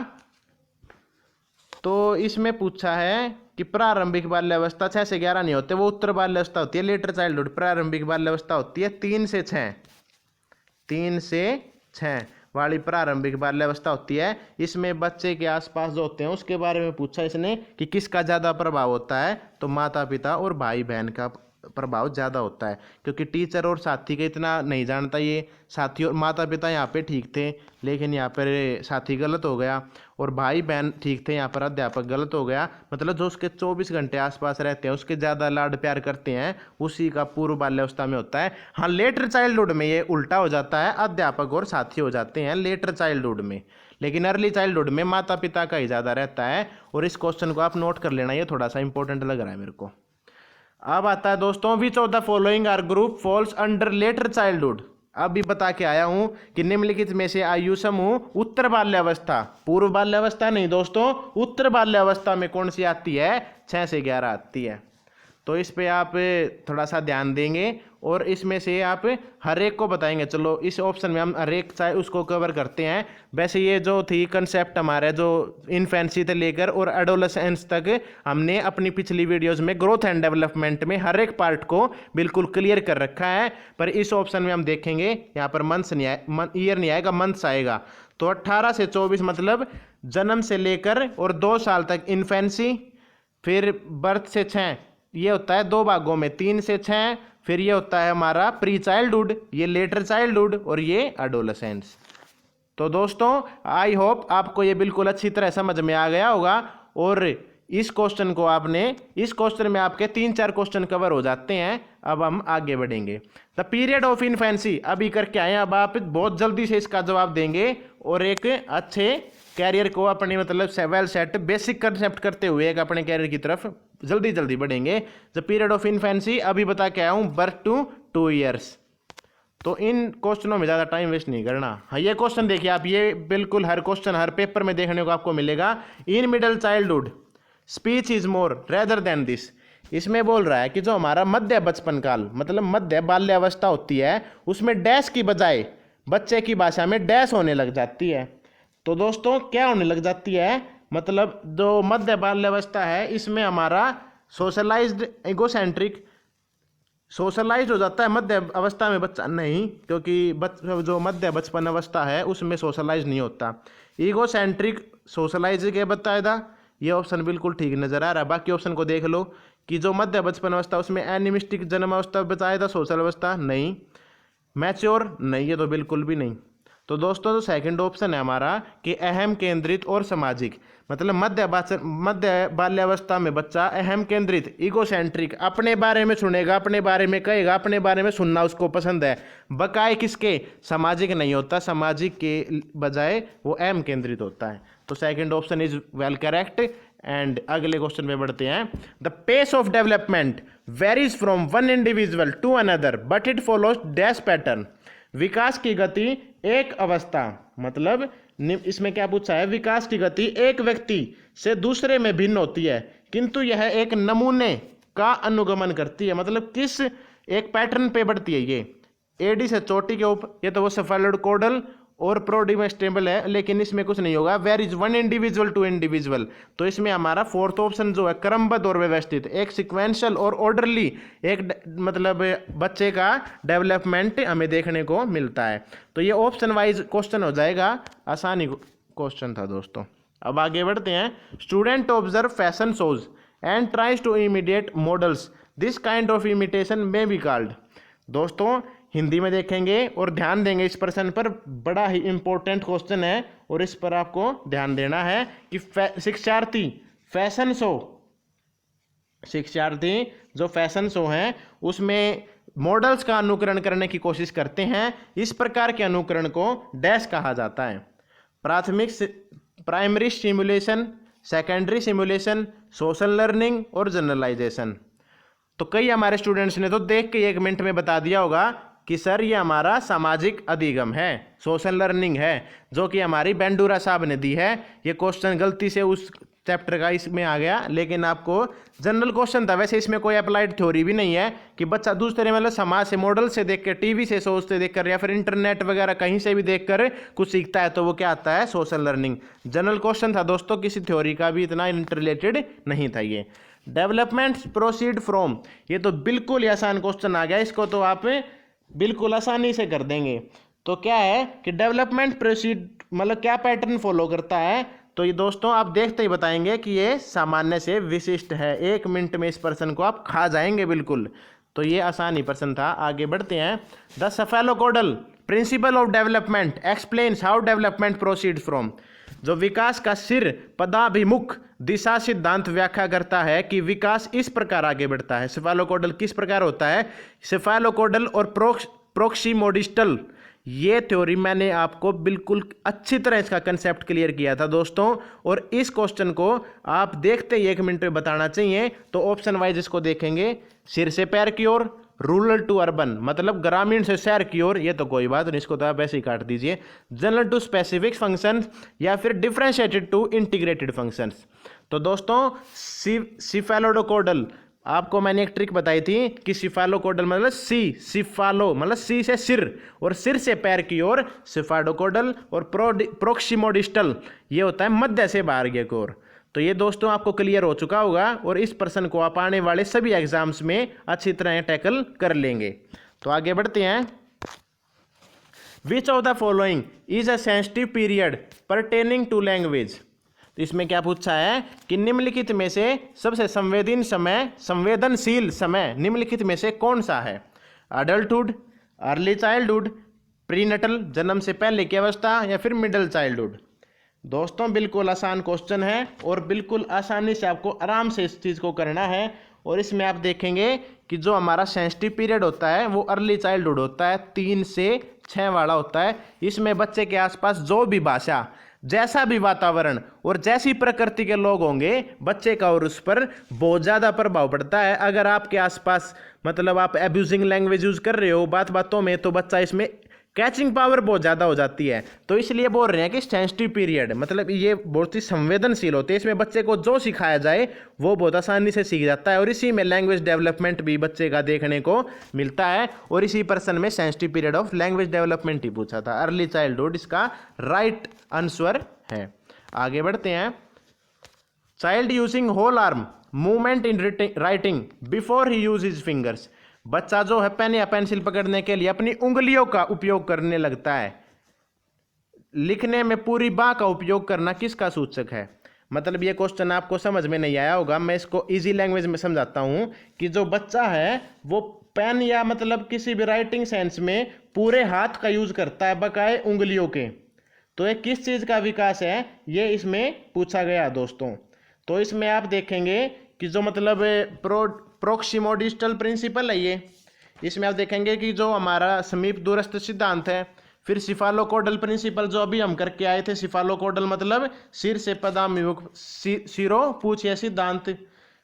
तो इसमें पूछा है कि प्रारंभिक बाल्यावस्था 6 से 11 नहीं होते, वो उत्तर बाल्यावस्था होती है, लेटर चाइल्डहुड। प्रारंभिक बाल्यावस्था होती है 3 से 6, 3 से 6 वाली प्रारंभिक बाल्यावस्था होती है। इसमें बच्चे के आसपास जो होते हैं उसके बारे में पूछा इसने कि किसका ज़्यादा प्रभाव होता है, तो माता पिता और भाई बहन का प्रभाव ज़्यादा होता है, क्योंकि टीचर और साथी का इतना नहीं जानता ये। साथी और माता पिता यहाँ पे ठीक थे लेकिन यहाँ पर साथी गलत हो गया, और भाई बहन ठीक थे यहाँ पर अध्यापक गलत हो गया। मतलब जो उसके 24 घंटे आसपास रहते हैं उसके ज़्यादा लाड प्यार करते हैं, उसी का पूर्व बाल्यावस्था में होता है। हाँ, लेटर चाइल्डहुड में ये उल्टा हो जाता है, अध्यापक और साथी हो जाते हैं लेटर चाइल्डहुड में, लेकिन अर्ली चाइल्डहुड में माता पिता का ही ज़्यादा रहता है। और इस क्वेश्चन को आप नोट कर लेना, ये थोड़ा सा इंपॉर्टेंट लग रहा है मेरे को। अब आता है दोस्तों, which of the following are group falls under later childhood. अब भी बता के आया हूं कि निम्नलिखित में से आयु समूह उत्तर बाल्यावस्था, पूर्व बाल्यावस्था नहीं दोस्तों, उत्तर बाल्यावस्था में कौन सी आती है, 6 से 11 आती है। तो इस पे आप थोड़ा सा ध्यान देंगे और इसमें से आप हर एक को बताएंगे। चलो इस ऑप्शन में हम हर एक चाहे उसको कवर करते हैं। वैसे ये जो थी कंसेप्ट हमारे जो इन्फेंसी से लेकर और एडोलेसेंस तक हमने अपनी पिछली वीडियोस में ग्रोथ एंड डेवलपमेंट में हर एक पार्ट को बिल्कुल क्लियर कर रखा है। पर इस ऑप्शन में हम देखेंगे यहाँ पर मंथ्स नहीं आए, ईयर नहीं आएगा, मंथ्स आएगा। तो 18 से 24 मतलब जन्म से लेकर और 2 साल तक इन्फेंसी, फिर बर्थ से 6 ये होता है 2 भागों में, 3 से 6, फिर ये होता है हमारा प्री चाइल्डहुड, ये लेटर चाइल्डहुड और ये एडोलेसेंस। तो दोस्तों आई होप आपको ये बिल्कुल अच्छी तरह समझ में आ गया होगा। और इस क्वेश्चन को आपने, इस क्वेश्चन में आपके 3-4 क्वेश्चन कवर हो जाते हैं। अब हम आगे बढ़ेंगे। द पीरियड ऑफ इन्फेंसी अभी करके आए, अब आप बहुत जल्दी से इसका जवाब देंगे और एक अच्छे कैरियर को अपने मतलब वेल सेट बेसिक कंसेप्ट करते हुए एक अपने कैरियर की तरफ जल्दी बढ़ेंगे। द पीरियड ऑफ इन्फेंसी अभी बता के आया हूँ, बर्थ टू 2 ईयर्स। तो इन क्वेश्चनों में ज़्यादा टाइम वेस्ट नहीं करना। हाँ, ये क्वेश्चन देखिए आप, ये बिल्कुल हर क्वेश्चन हर पेपर में देखने को आपको मिलेगा। In middle childhood speech is more rather than this. इसमें बोल रहा है कि जो हमारा मध्य बचपन काल मतलब मध्य बाल्यावस्था होती है उसमें डैश की बजाय बच्चे की भाषा में डैश होने लग जाती है। तो दोस्तों क्या होने लग जाती है, मतलब जो मध्य बाल्यावस्था है इसमें हमारा सोशलाइज्ड इगोसेंट्रिक सोशलाइज हो जाता है मध्य अवस्था में बच्चा नहीं, क्योंकि जो मध्य बचपन अवस्था है उसमें सोशलाइज नहीं होता। ईगोसेंट्रिक सोशलाइज के बताया, ये ऑप्शन बिल्कुल ठीक नजर आ रहा है। बाकी ऑप्शन को देख लो कि जो मध्य बचपन अवस्था उसमें एनिमिस्टिक जन्म अवस्था बताया था, सोशल अवस्था नहीं, मैच्योर नहीं, ये तो बिल्कुल भी नहीं। तो दोस्तों जो सेकंड ऑप्शन है हमारा कि अहम केंद्रित और सामाजिक, मतलब मध्य बाल्यावस्था में बच्चा अहम केंद्रित इगोसेंट्रिक, अपने बारे में सुनेगा, अपने बारे में कहेगा, अपने बारे में सुनना उसको पसंद है, बकाए किसके, सामाजिक नहीं होता, सामाजिक के बजाय वो अहम केंद्रित होता है। तो second option is well correct. And अगले क्वेश्चन में बढ़ते हैं। The pace of development varies from one individual to another but it follows dash pattern. विकास की गति एक अवस्था, मतलब इसमें क्या पूछा है, विकास की गति एक व्यक्ति से दूसरे में भिन्न होती है किंतु यह एक नमूने का अनुगमन करती है। मतलब किस एक पैटर्न पे बढ़ती है ये, एडी से चोटी के ऊपर, ये तो वो सेफेलोकोडल और प्रोडिमेस्टेबल है, लेकिन इसमें कुछ नहीं होगा। Where is one individual to individual. तो इसमें हमारा फोर्थ ऑप्शन जो है क्रमबद्ध और व्यवस्थित, एक सिक्वेंशियल और ऑर्डरली एक मतलब बच्चे का डेवलपमेंट हमें देखने को मिलता है। तो ये ऑप्शन वाइज क्वेश्चन हो जाएगा, आसानी क्वेश्चन था दोस्तों। अब आगे बढ़ते हैं। Student observe fashion shows and tries to immediate models, this kind of imitation may be called. दोस्तों हिंदी में देखेंगे और ध्यान देंगे इस प्रश्न पर, बड़ा ही इंपॉर्टेंट क्वेश्चन है और इस पर आपको ध्यान देना है कि शिक्षार्थी फैशन शो, शिक्षार्थी जो फैशन शो हैं उसमें मॉडल्स का अनुकरण करने की कोशिश करते हैं, इस प्रकार के अनुकरण को डैश कहा जाता है। Primary simulation, secondary simulation, social learning और जनरलाइजेशन। तो कई हमारे स्टूडेंट्स ने तो देख के 1 मिनट में बता दिया होगा कि सर ये हमारा सामाजिक अधिगम है, सोशल लर्निंग है, जो कि हमारी बेंडूरा साहब ने दी है। ये क्वेश्चन गलती से उस चैप्टर का इसमें आ गया, लेकिन आपको जनरल क्वेश्चन था। वैसे इसमें कोई अप्लाइड थ्योरी भी नहीं है कि बच्चा दूसरे मतलब समाज से, मॉडल से देख कर, टीवी से, सोच से देख कर या फिर इंटरनेट वगैरह कहीं से भी देख कर कुछ सीखता है तो वो क्या आता है, सोशल लर्निंग। जनरल क्वेश्चन था दोस्तों, किसी थ्योरी का भी इतना इंटररिलेटेड नहीं था ये। डेवलपमेंट प्रोसीड फ्रॉम, ये तो बिल्कुल ही आसान क्वेश्चन आ गया, इसको तो आप बिल्कुल आसानी से कर देंगे। तो क्या है कि डेवलपमेंट प्रोसीड मतलब क्या पैटर्न फॉलो करता है, तो ये दोस्तों आप देखते ही बताएंगे कि ये सामान्य से विशिष्ट है। 1 मिनट में इस प्रश्न को आप खा जाएंगे बिल्कुल। तो ये आसान ही प्रश्न था। आगे बढ़ते हैं। The cephalocaudal principle of development explains how development proceed from, जो विकास का सिर पदाभिमुख दिशा सिद्धांत व्याख्या करता है कि विकास इस प्रकार आगे बढ़ता है। सेफेलोकोडल किस प्रकार होता है, सेफेलोकोडल और प्रोक्सीमोडिस्टल, ये थ्योरी मैंने आपको बिल्कुल अच्छी तरह इसका कंसेप्ट क्लियर किया था दोस्तों। और इस क्वेश्चन को आप देखते ही 1 मिनट में बताना चाहिए। तो ऑप्शन वाइज इसको देखेंगे, सिर से पैर की ओर, रूरल टू अर्बन मतलब ग्रामीण से शहर की ओर, ये तो कोई बात नहीं, इसको तो आप ऐसे ही काट दीजिए। जनरल टू स्पेसिफिक फंक्शंस या फिर डिफरेंशिएटेड टू इंटीग्रेटेड फंक्शंस। तो दोस्तों सिफेलोकोडल, आपको मैंने एक ट्रिक बताई थी कि सिफेलोकोडल मतलब सिफालो मतलब सी से सिर और सिर से पैर की ओर सिफेलोकोडल, और प्रोक्सीमोडिस्टल ये होता है मध्य से बाहर की ओर। तो ये दोस्तों आपको क्लियर हो चुका होगा और इस प्रश्न को आप आने वाले सभी एग्जाम्स में अच्छी तरह टैकल कर लेंगे। तो आगे बढ़ते हैं। Which of the following is a sensitive period pertaining to language, तो इसमें क्या पूछा है कि निम्नलिखित में से सबसे संवेदनशील समय निम्नलिखित में से कौन सा है। अडल्टहुड, अर्ली चाइल्डहुड, प्रीनटल जन्म से पहले की अवस्था, या फिर मिडिल चाइल्डहुड। दोस्तों बिल्कुल आसान क्वेश्चन है और बिल्कुल आसानी से आपको आराम से इस चीज़ को करना है। और इसमें आप देखेंगे कि जो हमारा सेंसिटिव पीरियड होता है वो अर्ली चाइल्डहुड होता है, 3 से 6 वाला होता है। इसमें बच्चे के आसपास जो भी भाषा, जैसा भी वातावरण और जैसी प्रकृति के लोग होंगे, बच्चे का और उस पर बहुत ज़्यादा प्रभाव पड़ता है। अगर आपके आसपास मतलब आप एब्यूजिंग लैंग्वेज यूज़ कर रहे हो बात बातों में, तो बच्चा इसमें कैचिंग पावर बहुत ज़्यादा हो जाती है। तो इसलिए बोल रहे हैं कि सेंसिटिव पीरियड मतलब ये बहुत ही संवेदनशील होते हैं। इसमें बच्चे को जो सिखाया जाए वो बहुत आसानी से सीख जाता है और इसी में लैंग्वेज डेवलपमेंट भी बच्चे का देखने को मिलता है। और इसी पर्सन में sensitive period of language development ही पूछा था, अर्ली चाइल्डहुड इसका राइट आंसर है। आगे बढ़ते हैं। Child using whole arm movement in writing before he use his fingers, बच्चा जो है पेन या पेंसिल पकड़ने के लिए अपनी उंगलियों का उपयोग करने लगता है, लिखने में पूरी बाह का उपयोग करना किसका सूचक है। मतलब ये क्वेश्चन आपको समझ में नहीं आया होगा, मैं इसको इजी लैंग्वेज में समझाता हूँ कि जो बच्चा है वो पेन या मतलब किसी भी राइटिंग सेंस में पूरे हाथ का यूज करता है बकाए उंगलियों के, तो ये किस चीज़ का विकास है ये इसमें पूछा गया दोस्तों। तो इसमें आप देखेंगे कि जो मतलब प्रोक्सीमोडिस्टल प्रिंसिपल है ये, इसमें आप देखेंगे कि जो हमारा समीप दूरस्थ सिद्धांत है, फिर सिफेलोकोडल प्रिंसिपल जो अभी हम करके आए थे, सिफेलोकोडल मतलब सिर से पदाभिमुख सिरों पूछ या सिद्धांत।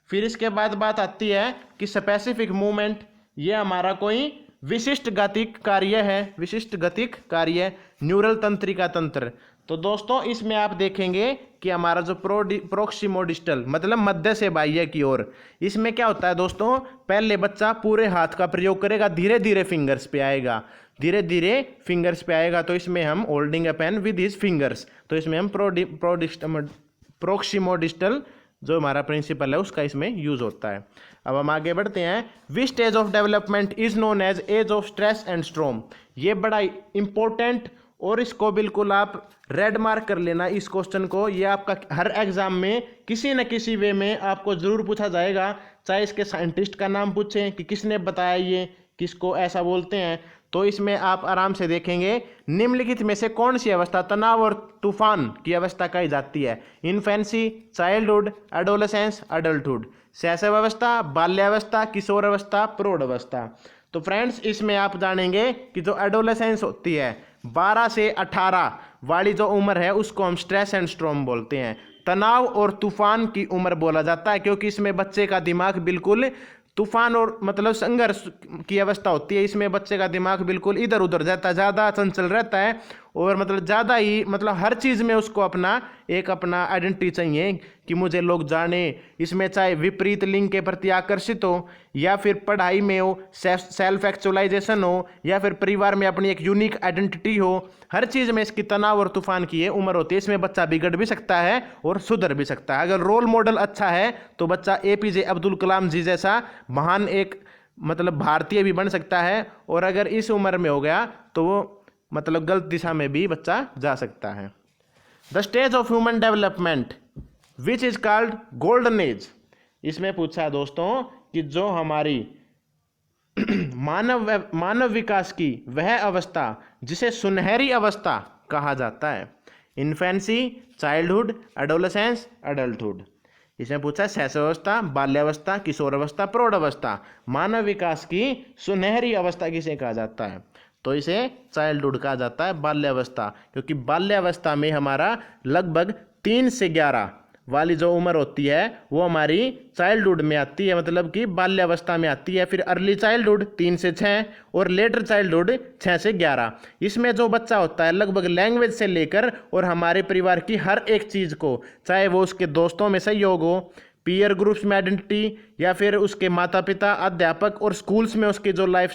फिर इसके बाद बात आती है कि स्पेसिफिक मूवमेंट, ये हमारा कोई विशिष्ट गतिक कार्य है, विशिष्ट गतिक कार्य न्यूरल तंत्रिका तंत्र। तो दोस्तों इसमें आप देखेंगे कि हमारा जो प्रोक्सीमोडिस्टल मतलब मध्य से बाह्य की ओर, इसमें क्या होता है दोस्तों, पहले बच्चा पूरे हाथ का प्रयोग करेगा, धीरे धीरे फिंगर्स पे आएगा, धीरे धीरे फिंगर्स पे आएगा। तो इसमें हम holding a pen with his fingers, तो इसमें हम प्रोक्सीमोडिस्टल जो हमारा प्रिंसिपल है उसका इसमें यूज होता है। अब हम आगे बढ़ते हैं। Which stage of development is known as age of stress and storm, ये बड़ा इंपॉर्टेंट और इसको बिल्कुल आप रेड मार्क कर लेना इस क्वेश्चन को। ये आपका हर एग्जाम में किसी न किसी वे में आपको जरूर पूछा जाएगा, चाहे इसके साइंटिस्ट का नाम पूछें कि किसने बताया ये, किसको ऐसा बोलते हैं। तो इसमें आप आराम से देखेंगे निम्नलिखित में से कौन सी अवस्था तनाव और तूफान की अवस्था कही जाती है। Infancy, childhood, adolescence, adulthood. शैशव अवस्था, बाल्यावस्था, किशोर अवस्था, प्रौढ़ अवस्था। तो फ्रेंड्स इसमें आप जानेंगे कि जो एडोलेसेंस होती है 12 से 18 वाली जो उम्र है उसको हम स्ट्रेस एंड स्ट्रॉम बोलते हैं। तनाव और तूफान की उम्र बोला जाता है क्योंकि इसमें बच्चे का दिमाग बिल्कुल तूफान और मतलब संघर्ष की अवस्था होती है। इसमें बच्चे का दिमाग बिल्कुल इधर उधर जाता है, ज़्यादा चंचल रहता है और मतलब ज़्यादा ही मतलब हर चीज़ में उसको अपना आइडेंटिटी चाहिए कि मुझे लोग जाने। इसमें चाहे विपरीत लिंग के प्रति आकर्षित हो या फिर पढ़ाई में हो, सेल्फ एक्चुअलाइजेशन हो या फिर परिवार में अपनी एक यूनिक आइडेंटिटी हो, हर चीज़ में इसकी तनाव और तूफान की ये उम्र होती है। इसमें बच्चा बिगड़ भी सकता है और सुधर भी सकता है। अगर रोल मॉडल अच्छा है तो बच्चा APJ अब्दुल कलाम जी जैसा महान एक मतलब भारतीय भी बन सकता है, और अगर इस उम्र में हो गया तो वो मतलब गलत दिशा में भी बच्चा जा सकता है। The stage of human development which is called golden age. इसमें पूछा है दोस्तों कि जो हमारी मानव विकास की वह अवस्था जिसे सुनहरी अवस्था कहा जाता है। Infancy, childhood, adolescence, adulthood. इसमें पूछा है शैशवावस्था, बाल्यावस्था, किशोर अवस्था, प्रौढ़ अवस्था। मानव विकास की सुनहरी अवस्था किसे कहा जाता है? तो इसे चाइल्डहुड कहा जाता है, बाल्यावस्था, क्योंकि बाल्यावस्था में हमारा लगभग 3 से 11 वाली जो उम्र होती है वो हमारी चाइल्डहुड में आती है, मतलब कि बाल्यावस्था में आती है। फिर अर्ली चाइल्डहुड 3 से 6 और लेटर चाइल्डहुड 6 से 11। इसमें जो बच्चा होता है लगभग लैंग्वेज से लेकर और हमारे परिवार की हर एक चीज़ को, चाहे वो उसके दोस्तों में सहयोग हो, पीयर ग्रुप्स में आइडेंटिटी, या फिर उसके माता पिता, अध्यापक और स्कूल्स में उसकी जो लाइफ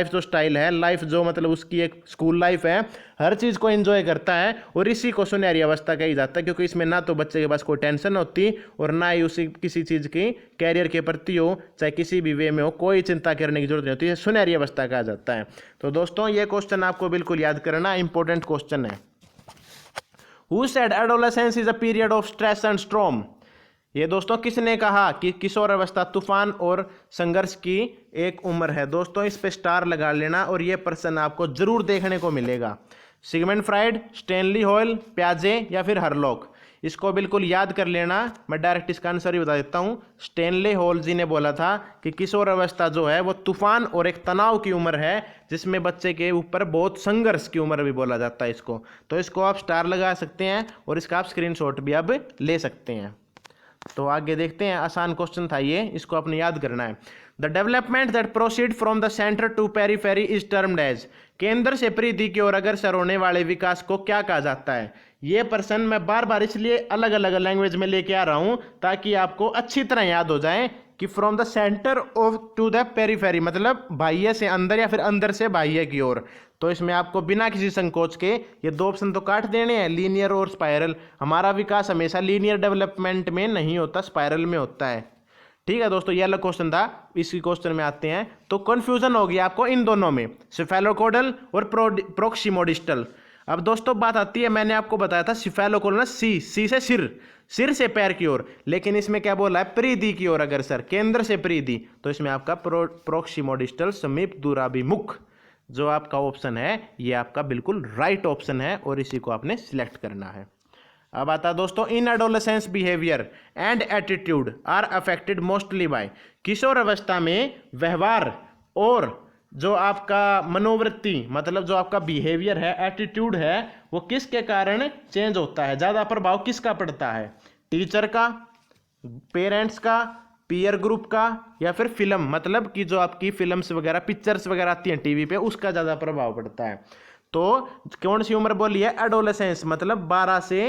जो स्टाइल है, लाइफ जो मतलब उसकी एक स्कूल लाइफ है, हर चीज़ को एंजॉय करता है। और इसी को सुनहरी अवस्था कही जाता है, क्योंकि इसमें ना तो बच्चे के पास कोई टेंशन होती और ना ही उसी किसी चीज़ की कैरियर के प्रति हो, चाहे किसी भी वे में हो, कोई चिंता करने की जरूरत नहीं होती है। सुनहरी अवस्था कहा जाता है। तो दोस्तों ये क्वेश्चन आपको बिल्कुल याद करना, इंपॉर्टेंट क्वेश्चन है। Who said adolescence is a period of stress and storm. ये दोस्तों किसने कहा कि किशोर अवस्था तूफान और संघर्ष की एक उम्र है? दोस्तों इस पे स्टार लगा लेना और ये प्रश्न आपको जरूर देखने को मिलेगा। सिगमंड फ्राइड, स्टैनली हॉयल, प्याजे या फिर हरलॉक। इसको बिल्कुल याद कर लेना। मैं डायरेक्ट इसका आंसर ही बता देता हूँ। स्टैनली हॉल जी ने बोला था कि किशोर अवस्था जो है वो तूफान और एक तनाव की उम्र है, जिसमें बच्चे के ऊपर बहुत संघर्ष की उम्र भी बोला जाता है इसको। तो इसको आप स्टार लगा सकते हैं और इसका आप स्क्रीनशॉट भी अब ले सकते हैं। तो आगे देखते हैं, आसान क्वेश्चन था ये, इसको आपने याद करना है। The development that proceed from the centre to periphery is termed as. केंद्र से परिधि की ओर अग्रसर होने वाले विकास को क्या कहा जाता है? ये प्रश्न मैं बार बार इसलिए अलग अलग लैंग्वेज में लेके आ रहा हूं ताकि आपको अच्छी तरह याद हो जाए कि from the centre of to the periphery मतलब बाह्य से अंदर या फिर अंदर से बाह्य की ओर। तो इसमें आपको बिना किसी संकोच के ये 2 ऑप्शन तो काट देने हैं, लीनियर और स्पाइरल। हमारा विकास हमेशा लीनियर डेवलपमेंट में नहीं होता, स्पाइरल में होता है। ठीक है दोस्तों, ये अलग क्वेश्चन था। इसी क्वेश्चन में आते हैं। तो कंफ्यूजन होगी आपको इन दोनों में, सिफेलोकोडल और प्रोक्सिमोडिस्टल। अब दोस्तों बात आती है, मैंने आपको बताया था सिफेलोकोडल सी से सिर से पैर की ओर, लेकिन इसमें क्या बोला है? परिधि की ओर अग्रसर, केंद्र से परिधि। तो इसमें आपका प्रोक्सिमोडिस्टल, समीप दूराभिमुख, जो आपका ऑप्शन है ये आपका बिल्कुल राइट ऑप्शन है और इसी को आपने सिलेक्ट करना है। अब आता है दोस्तों, in adolescence behaviour and attitude are affected mostly by. किशोर अवस्था में व्यवहार और जो आपका मनोवृत्ति मतलब जो आपका बिहेवियर है, एटीट्यूड है, वो किसके कारण चेंज होता है? ज़्यादा प्रभाव किसका पड़ता है? टीचर का, पेरेंट्स का, पीयर ग्रुप का, या फिर फिल्म मतलब कि जो आपकी फिल्म्स वगैरह पिक्चर्स वगैरह आती हैं टीवी पे, उसका ज़्यादा प्रभाव पड़ता है। तो कौन सी उम्र बोली है? एडोलेसेंस मतलब 12 से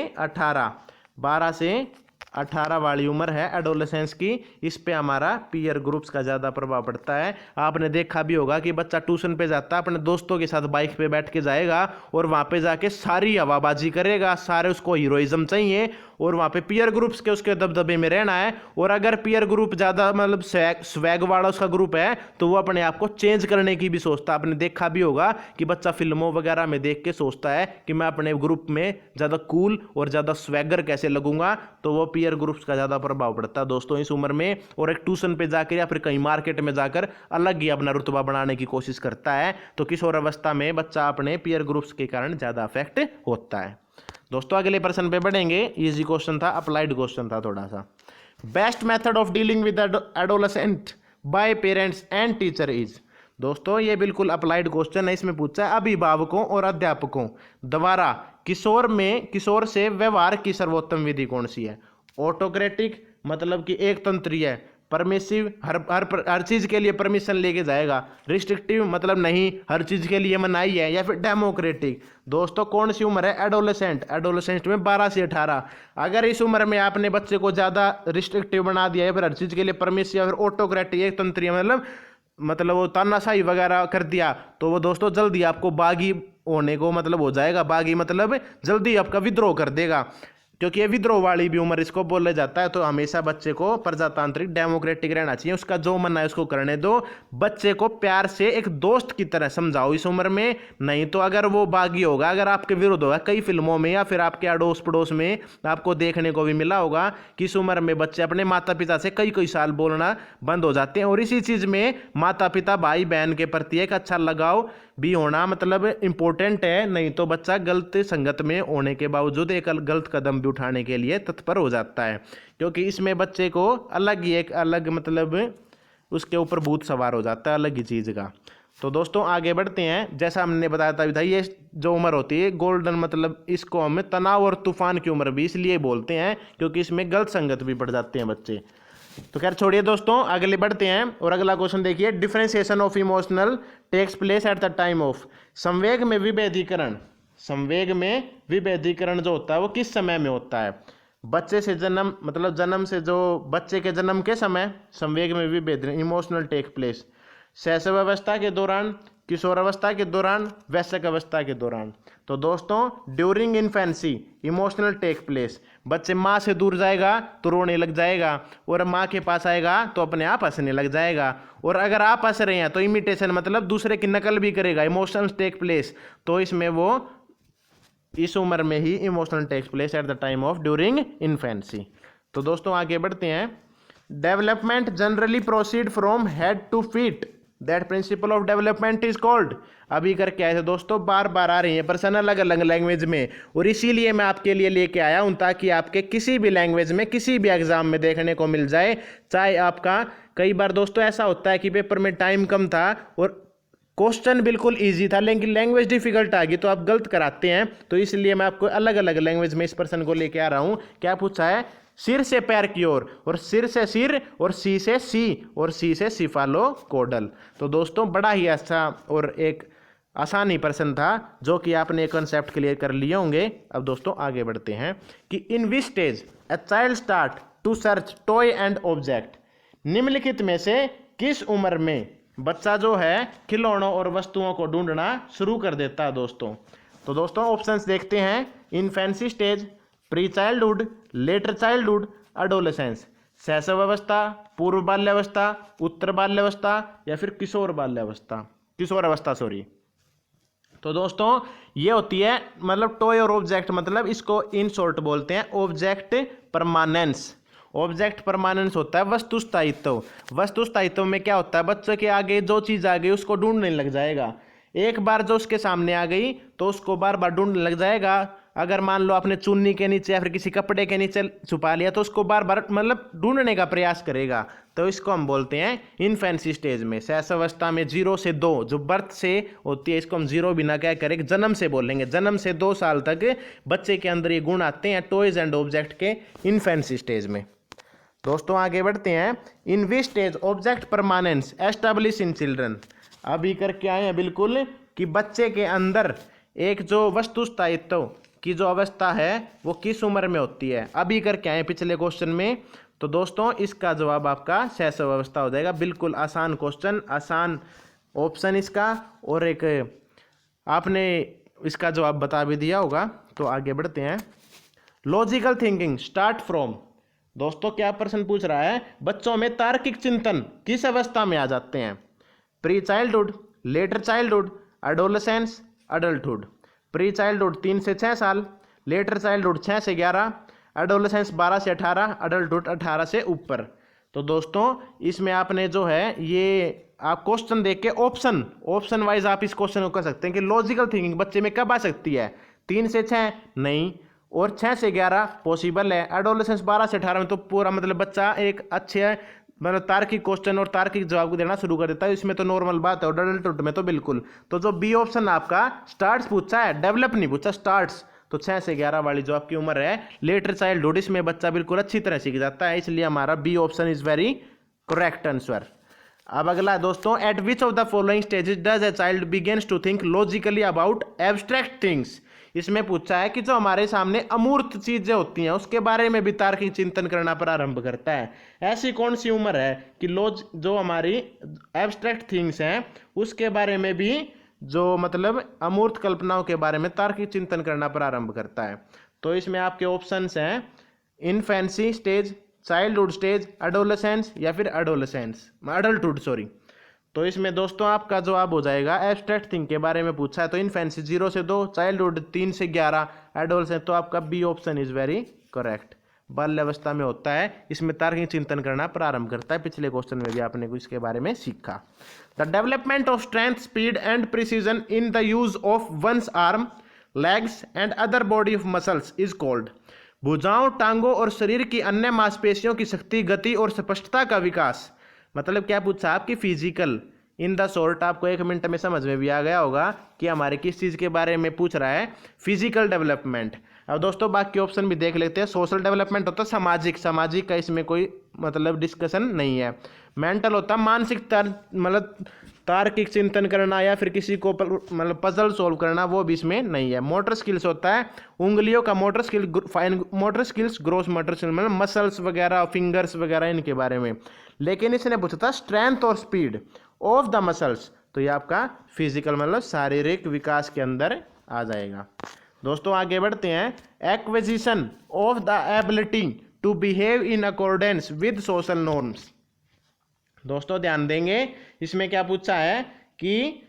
18 वाली उम्र है एडोलेसेंस की। इस पे हमारा पीयर ग्रुप्स का ज़्यादा प्रभाव पड़ता है। आपने देखा भी होगा कि बच्चा ट्यूशन पे जाता है, अपने दोस्तों के साथ बाइक पे बैठ के जाएगा और वहाँ पे जाके सारी हवाबाजी करेगा, सारे उसको हीरोइज्म चाहिए और वहाँ पे पीयर ग्रुप्स के उसके दबदबे में रहना है। और अगर पीयर ग्रुप ज़्यादा मतलब स्वैग वाला उसका ग्रुप है तो वो अपने आप को चेंज करने की भी सोचता है। आपने देखा भी होगा कि बच्चा फिल्मों वगैरह में देख के सोचता है कि मैं अपने ग्रुप में ज़्यादा कूल और ज़्यादा स्वैगर कैसे लगूंगा, तो वो पीयर ग्रुप्स का ज़्यादा प्रभाव पड़ता है दोस्तों इस उम्र में। और एक ट्यूशन पे जाकर या फिर कहीं मार्केट में जाकर अलग ही अपना रुतबा बनाने की कोशिश करता है। तो किशोर अवस्था में बच्चा अपने पीयर ग्रुप्स के कारण ज़्यादा अफेक्ट होता है। दोस्तों अगले प्रश्न पे बढ़ेंगे। इजी क्वेश्चन था, अप्लाइड क्वेश्चन था थोड़ा सा। Best method of dealing with adolescent bye parents and teacher is. दोस्तों ये बिल्कुल अप्लाइड क्वेश्चन है। इसमें पूछा है अभिभावकों और अध्यापकों द्वारा किशोर से व्यवहार की सर्वोत्तम विधि कौन सी है। ऑटोक्रेटिक मतलब कि एक तंत्रीय, परमिसिव हर चीज के लिए परमिशन लेके जाएगा, रिस्ट्रिक्टिव मतलब नहीं हर चीज के लिए मनाही है, या फिर डेमोक्रेटिक। दोस्तों कौन सी उम्र है, एडोलेसेंट में 12 से 18। अगर इस उम्र में आपने बच्चे को ज़्यादा रिस्ट्रिक्टिव बना दिया है, फिर हर चीज़ के लिए परमिसिव या फिर ऑटोक्रेटिक एक तंत्रीय मतलब वो तानाशाही वगैरह कर दिया, तो वो दोस्तों जल्दी आपको बागी होने को मतलब हो जाएगा। बागी मतलब जल्दी आपका विद्रोह कर देगा, क्योंकि ये विद्रोह वाली भी उम्र इसको बोला जाता है। तो हमेशा बच्चे को प्रजातांत्रिक डेमोक्रेटिक रहना चाहिए, उसका जो मन है उसको करने दो। बच्चे को प्यार से एक दोस्त की तरह समझाओ इस उम्र में, नहीं तो अगर वो बागी होगा, अगर आपके विरुद्ध होगा। कई फिल्मों में या फिर आपके अड़ोस पड़ोस में आपको देखने को भी मिला होगा कि इस उम्र में बच्चे अपने माता पिता से कई साल बोलना बंद हो जाते हैं। और इसी चीज़ में माता पिता भाई बहन के प्रति एक अच्छा लगाव भी होना मतलब इम्पोर्टेंट है, नहीं तो बच्चा गलत संगत में होने के बावजूद एक गलत कदम भी उठाने के लिए तत्पर हो जाता है, क्योंकि इसमें बच्चे को एक अलग मतलब उसके ऊपर भूत सवार हो जाता है अलग ही चीज़ का। तो दोस्तों आगे बढ़ते हैं। जैसा हमने बताया था भाई, ये जो उम्र होती है गोल्डन मतलब इसको हम तनाव और तूफान की उम्र भी इसलिए बोलते हैं क्योंकि इसमें गलत संगत भी पड़ जाते हैं बच्चे। तो खैर छोड़िए दोस्तों, आगे बढ़ते हैं। और अगला क्वेश्चन देखिए, differentiation of emotional takes place at the time of. संवेग में विभेदीकरण जो होता है वो किस समय में होता है। बच्चे से जन्म मतलब जन्म से जो बच्चे के जन्म के समय संवेग में विभेद इमोशनल टेक प्लेस, शैशव अवस्था के दौरान, किशोर अवस्था के दौरान, वयस्क अवस्था के दौरान। तो दोस्तों during infancy emotional take place. बच्चे माँ से दूर जाएगा तो रोने लग जाएगा, और माँ के पास आएगा तो अपने आप हंसने लग जाएगा। और अगर आप हंस रहे हैं तो इमिटेशन मतलब दूसरे की नकल भी करेगा, इमोशनल टेक प्लेस। तो इसमें वो इस उम्र में ही emotional take place at the time of during infancy. तो दोस्तों आगे बढ़ते हैं। Development generally proceed from head to feet, that principle of development is called. अभी करके आए थे दोस्तों, बार बार आ रही है प्रश्न अलग अलग लैंग्वेज में, और इसीलिए मैं आपके लिए लेके आया हूं ताकि आपके किसी भी लैंग्वेज में किसी भी एग्जाम में देखने को मिल जाए। चाहे आपका कई बार दोस्तों ऐसा होता है कि पेपर में टाइम कम था और क्वेश्चन बिल्कुल इजी था लेकिन लैंग्वेज डिफिकल्ट आ गई तो आप गलत कराते हैं। तो इसलिए मैं आपको अलग अलग लैंग्वेज में इस प्रश्न को लेके आ रहा हूं। क्या पूछा है, सिर से पैर की ओर, और सिर से सिर, और सी से सी, और सी से सिफालोकोडल। तो दोस्तों बड़ा ही अच्छा और एक आसान ही प्रश्न था जो कि आपने कंसेप्ट क्लियर कर लिए होंगे। अब दोस्तों आगे बढ़ते हैं कि in which stage a child start to search toy and object. निम्नलिखित में से किस उम्र में बच्चा जो है खिलौनों और वस्तुओं को ढूंढना शुरू कर देता है दोस्तों। तो दोस्तों ऑप्शंस देखते हैं। Infancy stage, pre childhood, later childhood, adolescence. शैशव अवस्था, पूर्व बाल्यावस्था, उत्तर बाल्यावस्था, या फिर किशोर अवस्था सॉरी। तो दोस्तों ये होती है मतलब टॉय और ऑब्जेक्ट मतलब इसको इन शॉर्ट बोलते हैं ऑब्जेक्ट परमानेंस। ऑब्जेक्ट परमानेंस होता है वस्तु स्थायित्व। वस्तु स्थायित्व में क्या होता है, बच्चे के आगे जो चीज़ आ गई उसको ढूंढने लग जाएगा। एक बार जो उसके सामने आ गई तो उसको बार बार ढूंढने लग जाएगा। अगर मान लो आपने चुन्नी के नीचे या फिर किसी कपड़े के नीचे छुपा लिया तो उसको बार बार मतलब ढूंढने का प्रयास करेगा। तो इसको हम बोलते हैं इन्फेंसी स्टेज में। शैशवावस्था में 0 से 2 जो बर्थ से होती है इसको हम 0 बिना क्या करेंगे, जन्म से बोलेंगे। जन्म से 2 साल तक बच्चे के अंदर ये गुण आते हैं टॉयज एंड ऑब्जेक्ट के इन्फेंसी स्टेज में। दोस्तों आगे बढ़ते हैं। In which stage object permanence establish in children. अभी करके आए हैं बिल्कुल कि बच्चे के अंदर एक जो वस्तु स्थायित्व की जो अवस्था है वो किस उम्र में होती है। अभी करके आए पिछले क्वेश्चन में। तो दोस्तों इसका जवाब आपका शैशव अवस्था हो जाएगा। बिल्कुल आसान क्वेश्चन, आसान ऑप्शन इसका, और एक आपने इसका जवाब बता भी दिया होगा। तो आगे बढ़ते हैं। Logical thinking start from. दोस्तों क्या प्रश्न पूछ रहा है, बच्चों में तार्किक चिंतन किस अवस्था में आ जाते हैं? Pre childhood, later childhood, adolescence, adulthood. Pre childhood 3 से 6 साल, लेटर चाइल्डहुड 6 से 11, एडोलेसेंस 12 से 18, अडल्टहुड 18 से ऊपर। तो दोस्तों इसमें आपने जो है ये आप क्वेश्चन देख के ऑप्शन वाइज आप इस क्वेश्चन को कर सकते हैं कि लॉजिकल थिंकिंग बच्चे में कब आ सकती है? 3 से 6 नहीं, और 6 से 11 पॉसिबल है। एडोलेसेंस 12 से 18 में तो पूरा मतलब बच्चा एक अच्छे मतलब तार्किक क्वेश्चन और तार्किक जवाब देना शुरू कर देता है, इसमें तो नॉर्मल बात है। और अडल्टहुड में तो बिल्कुल। तो जो बी ऑप्शन आपका स्टार्ट्स पूछा है, डेवलप नहीं पूछा, स्टार्ट्स। तो 6 से 11 वाली जो आपकी उम्र है लेटर चाइल्डहुड, इसमें बच्चा बिल्कुल अच्छी तरह सीख जाता है, इसलिए हमारा B option is very correct answer. अब अगला दोस्तों, at which of the following stages does a child begins to think logically about abstract things. इसमें पूछा है कि जो हमारे सामने अमूर्त चीजें होती हैं उसके बारे में भी तार्किक चिंतन करना प्रारंभ करता है। ऐसी कौन सी उम्र है कि जो हमारी एब्स्ट्रैक्ट थिंग्स हैं उसके बारे में भी, जो मतलब अमूर्त कल्पनाओं के बारे में तार्किक चिंतन करना प्रारंभ करता है? तो इसमें आपके ऑप्शंस हैं infancy stage, childhood stage, adolescence या फिर अडल्टहुड सॉरी। तो इसमें दोस्तों आपका जवाब हो जाएगा एब्स्ट्रैक्ट थिंग के बारे में पूछा है तो इनफेंसी 0 से 2, चाइल्डहुड 3 से 11, एडोलेसेंस, तो आपका B option is very correct. बाल्यावस्था में होता है, इसमें तार्किक चिंतन करना प्रारंभ करता है। पिछले क्वेश्चन में भी आपने कुछ इसके बारे में सीखा। The development of strength, speed and precision in the use of ones arm, legs and other body of muscles is called. भुजाओं, टांगों और शरीर की अन्य मांसपेशियों की शक्ति, गति और स्पष्टता का विकास। मतलब क्या पूछा आपकी फिजिकल इन द शॉर्ट, आपको 1 मिनट में समझ में भी आ गया होगा कि हमारे किस चीज़ के बारे में पूछ रहा है, फिजिकल डेवलपमेंट। अब दोस्तों बाकी ऑप्शन भी देख लेते हैं। सोशल डेवलपमेंट होता है सामाजिक का इसमें कोई मतलब डिस्कशन नहीं है। मेंटल होता है मानसिक मतलब तार्किक चिंतन करना या फिर किसी को मतलब पजल सॉल्व करना, वो भी इसमें नहीं है। मोटर स्किल्स होता है उंगलियों का motor skill, fine motor skills, gross motor skill मतलब मसल्स वगैरह, फिंगर्स वगैरह इनके बारे में। लेकिन इसने पूछा था स्ट्रेंथ और स्पीड ऑफ द मसल्स, तो ये आपका फिजिकल मतलब शारीरिक विकास के अंदर आ जाएगा। दोस्तों आगे बढ़ते हैं। Acquisition of the ability to behave in accordance with social norms. दोस्तों ध्यान देंगे, इसमें क्या पूछा है कि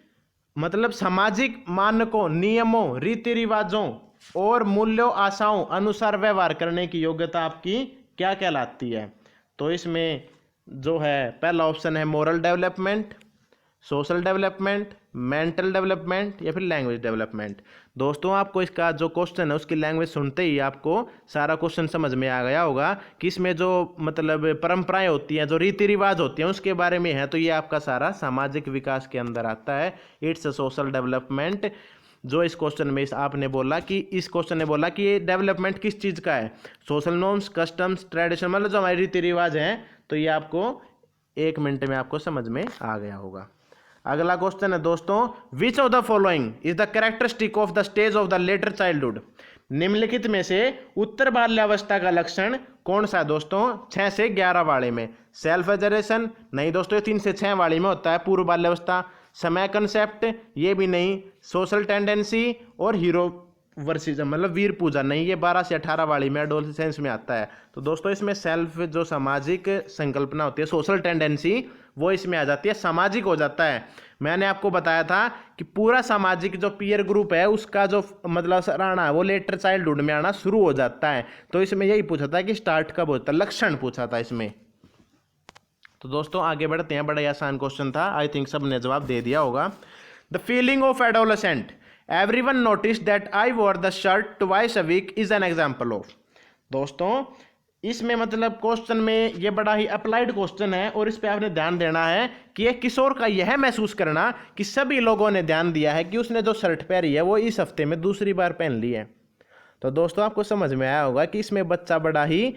मतलब सामाजिक मानकों, नियमों, रीति रिवाजों और मूल्यों, आशाओं अनुसार व्यवहार करने की योग्यता आपकी क्या कहलाती है? तो इसमें जो है पहला ऑप्शन है moral development, social development, mental development या फिर लैंग्वेज डेवलपमेंट। दोस्तों आपको इसका जो क्वेश्चन है उसकी लैंग्वेज सुनते ही आपको सारा क्वेश्चन समझ में आ गया होगा कि इसमें जो मतलब परंपराएं होती हैं, जो रीति रिवाज होती हैं उसके बारे में है, तो ये आपका सारा सामाजिक विकास के अंदर आता है। It's social development. जो इस क्वेश्चन में आपने बोला कि इस क्वेश्चन ने बोला कि ये डेवलपमेंट किस चीज़ का है, सोशल नॉर्म्स, कस्टम्स, ट्रेडिशन मतलब जो हमारे रीति रिवाज हैं, तो ये आपको 1 मिनट में आपको समझ में आ गया होगा। अगला क्वेश्चन है दोस्तों, which of the following is the characteristic of the stage of the letter childhood. निम्नलिखित में से उत्तर बाल्यावस्था का लक्षण कौन सा है दोस्तों? 6 से 11 वाले में सेल्फ एजरेशन नहीं दोस्तों, 3 से 6 वाली में होता है पूर्व बाल्यावस्था। समय कंसेप्ट ये भी नहीं। सोशल टेंडेंसी और हीरो वर्सिज्म मतलब वीर पूजा नहीं, ये 12 से 18 वाली में एडोलेसेंस में आता है। तो दोस्तों इसमें सेल्फ जो सामाजिक संकल्पना होती है, सोशल टेंडेंसी, वो इसमें आ जाती है, सामाजिक हो जाता है। मैंने आपको बताया था कि पूरा सामाजिक जो पीयर ग्रुप है उसका जो मतलब सराहना है वो लेटर चाइल्डहुड में आना शुरू हो जाता है। तो इसमें यही पूछा था कि स्टार्ट कब होता है, लक्षण पूछा था इसमें। तो दोस्तों आगे बढ़ते हैं, बड़ा ही आसान क्वेश्चन था, आई थिंक सब ने जवाब दे दिया होगा। The feeling of adolescent, everyone notice that I wore the shirt twice a week is an example of. दोस्तों इसमें मतलब क्वेश्चन में ये बड़ा ही अप्लाइड क्वेश्चन है और इस पे आपने ध्यान देना है कि एक किशोर का यह महसूस करना कि सभी लोगों ने ध्यान दिया है कि उसने जो शर्ट पहनी है वो इस हफ्ते में दूसरी बार पहन ली है। तो दोस्तों आपको समझ में आया होगा कि इसमें बच्चा बड़ा ही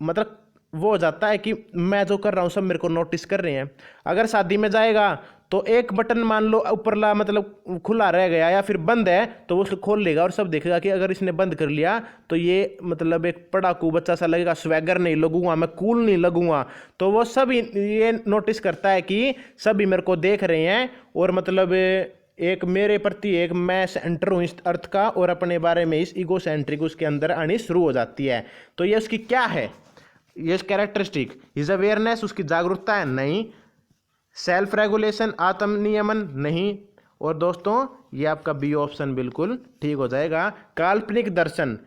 मतलब वो हो जाता है कि मैं जो कर रहा हूँ सब मेरे को नोटिस कर रहे हैं। अगर शादी में जाएगा तो एक बटन मान लो ऊपरला मतलब खुला रह गया या फिर बंद है तो वो उसको खोल लेगा और सब देखेगा कि अगर इसने बंद कर लिया तो ये मतलब एक पढ़ाकू बच्चा सा लगेगा, स्वैगर नहीं लगूंगा, मैं कूल नहीं लगूंगा। तो वो सब ये नोटिस करता है कि सभी मेरे को देख रहे हैं और मतलब एक मेरे प्रति एक मैं सेंटर हूँ इस अर्थ का, और अपने बारे में इस ईगो सेंट्रिक उसके अंदर आनी शुरू हो जाती है। तो ये उसकी क्या है, ये कैरेक्टरिस्टिक, इज अवेयरनेस, उसकी जागरूकता है, नहीं। सेल्फ रेगुलेशन, आत्म नियमन, नहीं। और दोस्तों ये आपका बी ऑप्शन बिल्कुल ठीक हो जाएगा। काल्पनिक दर्शन,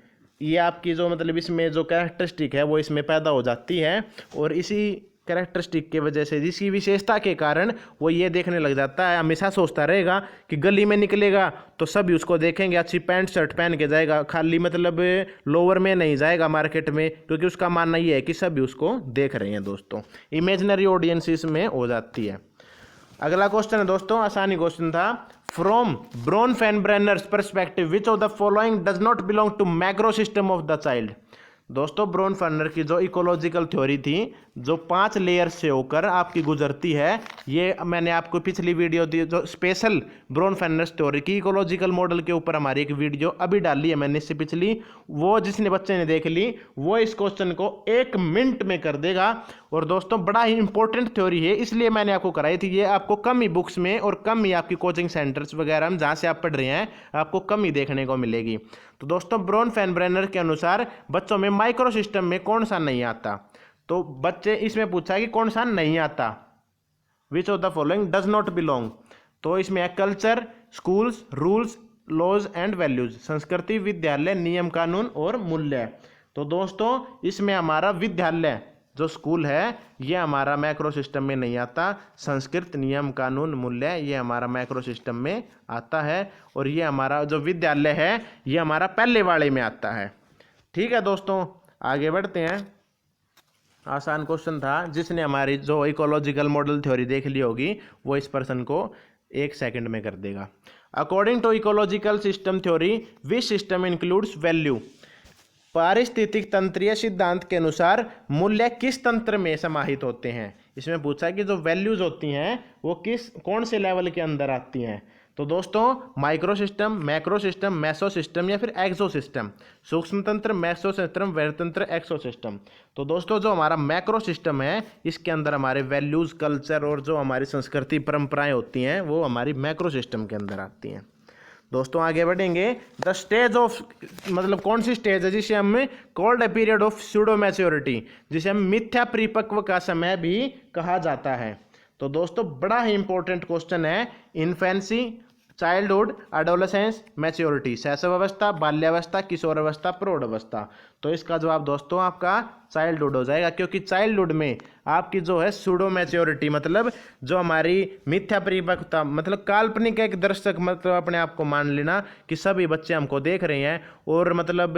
ये आपकी जो मतलब इसमें जो कैरेक्टरिस्टिक है वो इसमें पैदा हो जाती है, और इसी कैरेक्टरिस्टिक के वजह से, जिसकी विशेषता के कारण वो ये देखने लग जाता है, हमेशा सोचता रहेगा कि गली में निकलेगा तो सभी उसको देखेंगे, अच्छी पैंट शर्ट पहन के जाएगा, खाली मतलब लोअर में नहीं जाएगा मार्केट में, क्योंकि उसका मानना ये है कि सभी उसको देख रहे हैं। दोस्तों इमेजिनरी ऑडियंस इसमें हो जाती है। अगला क्वेश्चन है दोस्तों, आसानी क्वेश्चन था। From Bronfenbrenner's perspective which of the following does not belong to macro system of the child. दोस्तों ब्रोनफेनर की जो इकोलॉजिकल थ्योरी थी, जो 5 लेयर से होकर आपकी गुजरती है, ये मैंने आपको पिछली वीडियो दी, जो स्पेशल ब्रोनफेनर थ्योरी की इकोलॉजिकल मॉडल के ऊपर हमारी एक वीडियो अभी डाली है मैंने इससे पिछली, वो जिसने बच्चे ने देख ली वो इस क्वेश्चन को 1 मिनट में कर देगा। और दोस्तों बड़ा ही इंपॉर्टेंट थ्योरी है, इसलिए मैंने आपको कराई थी। ये आपको कम ही बुक्स में और कम ही आपकी कोचिंग सेंटर्स वगैरह में जहाँ से आप पढ़ रहे हैं आपको कम ही देखने को मिलेगी। तो दोस्तों ब्रोनफेनब्रेनर के अनुसार बच्चों में माइक्रो सिस्टम में कौन सा नहीं आता, तो बच्चे इसमें पूछा कि कौन सा नहीं आता, which of the following does not belong. तो इसमें है culture, schools, rules, laws and values, संस्कृति, विद्यालय, नियम कानून और मूल्य। तो दोस्तों इसमें हमारा विद्यालय जो स्कूल है ये हमारा मैक्रो सिस्टम में नहीं आता, संस्कृत, नियम कानून, मूल्य ये हमारा मैक्रो सिस्टम में आता है, और ये हमारा जो विद्यालय है ये हमारा पहले वाले में आता है। ठीक है दोस्तों आगे बढ़ते हैं। आसान क्वेश्चन था, जिसने हमारी जो इकोलॉजिकल मॉडल थ्योरी देख ली होगी वो इस पर्सन को 1 सेकंड में कर देगा। According to ecological system theory which system includes value. पारिस्थितिक तंत्रीय सिद्धांत के अनुसार मूल्य किस तंत्र में समाहित होते हैं। इसमें पूछा कि जो वैल्यूज होती हैं वो कौन से लेवल के अंदर आती हैं। तो दोस्तों micro system, macro system, meso system या फिर एक्सो सिस्टम, सूक्ष्म तंत्र, मेसो सिस्टम, वैरतंत्र, एक्सो सिस्टम। तो दोस्तों जो हमारा मैक्रो सिस्टम है इसके अंदर हमारे वैल्यूज, कल्चर और जो हमारी संस्कृति परंपराएं होती हैं वो हमारी मैक्रो सिस्टम के अंदर आती हैं। दोस्तों आगे बढ़ेंगे। द स्टेज ऑफ, मतलब कौन सी स्टेज है जिसे हम called a period of pseudo maturity, जिसे हम मिथ्या परिपक्व का समय भी कहा जाता है। तो दोस्तों बड़ा ही इंपॉर्टेंट क्वेश्चन है। इन्फेंसी, चाइल्डहुड, एडोलेसेंस, मैच्योरिटी, शैशवावस्था, बाल्यावस्था, किशोरावस्था, प्रौढ़ावस्था। तो इसका जवाब दोस्तों आपका चाइल्डहुड हो जाएगा, क्योंकि चाइल्डहुड में आपकी जो है सूडो मैच्योरिटी, मतलब जो हमारी मिथ्या परिपक्वता, मतलब काल्पनिक एक दर्शक, मतलब अपने आप को मान लेना कि सभी बच्चे हमको देख रहे हैं, और मतलब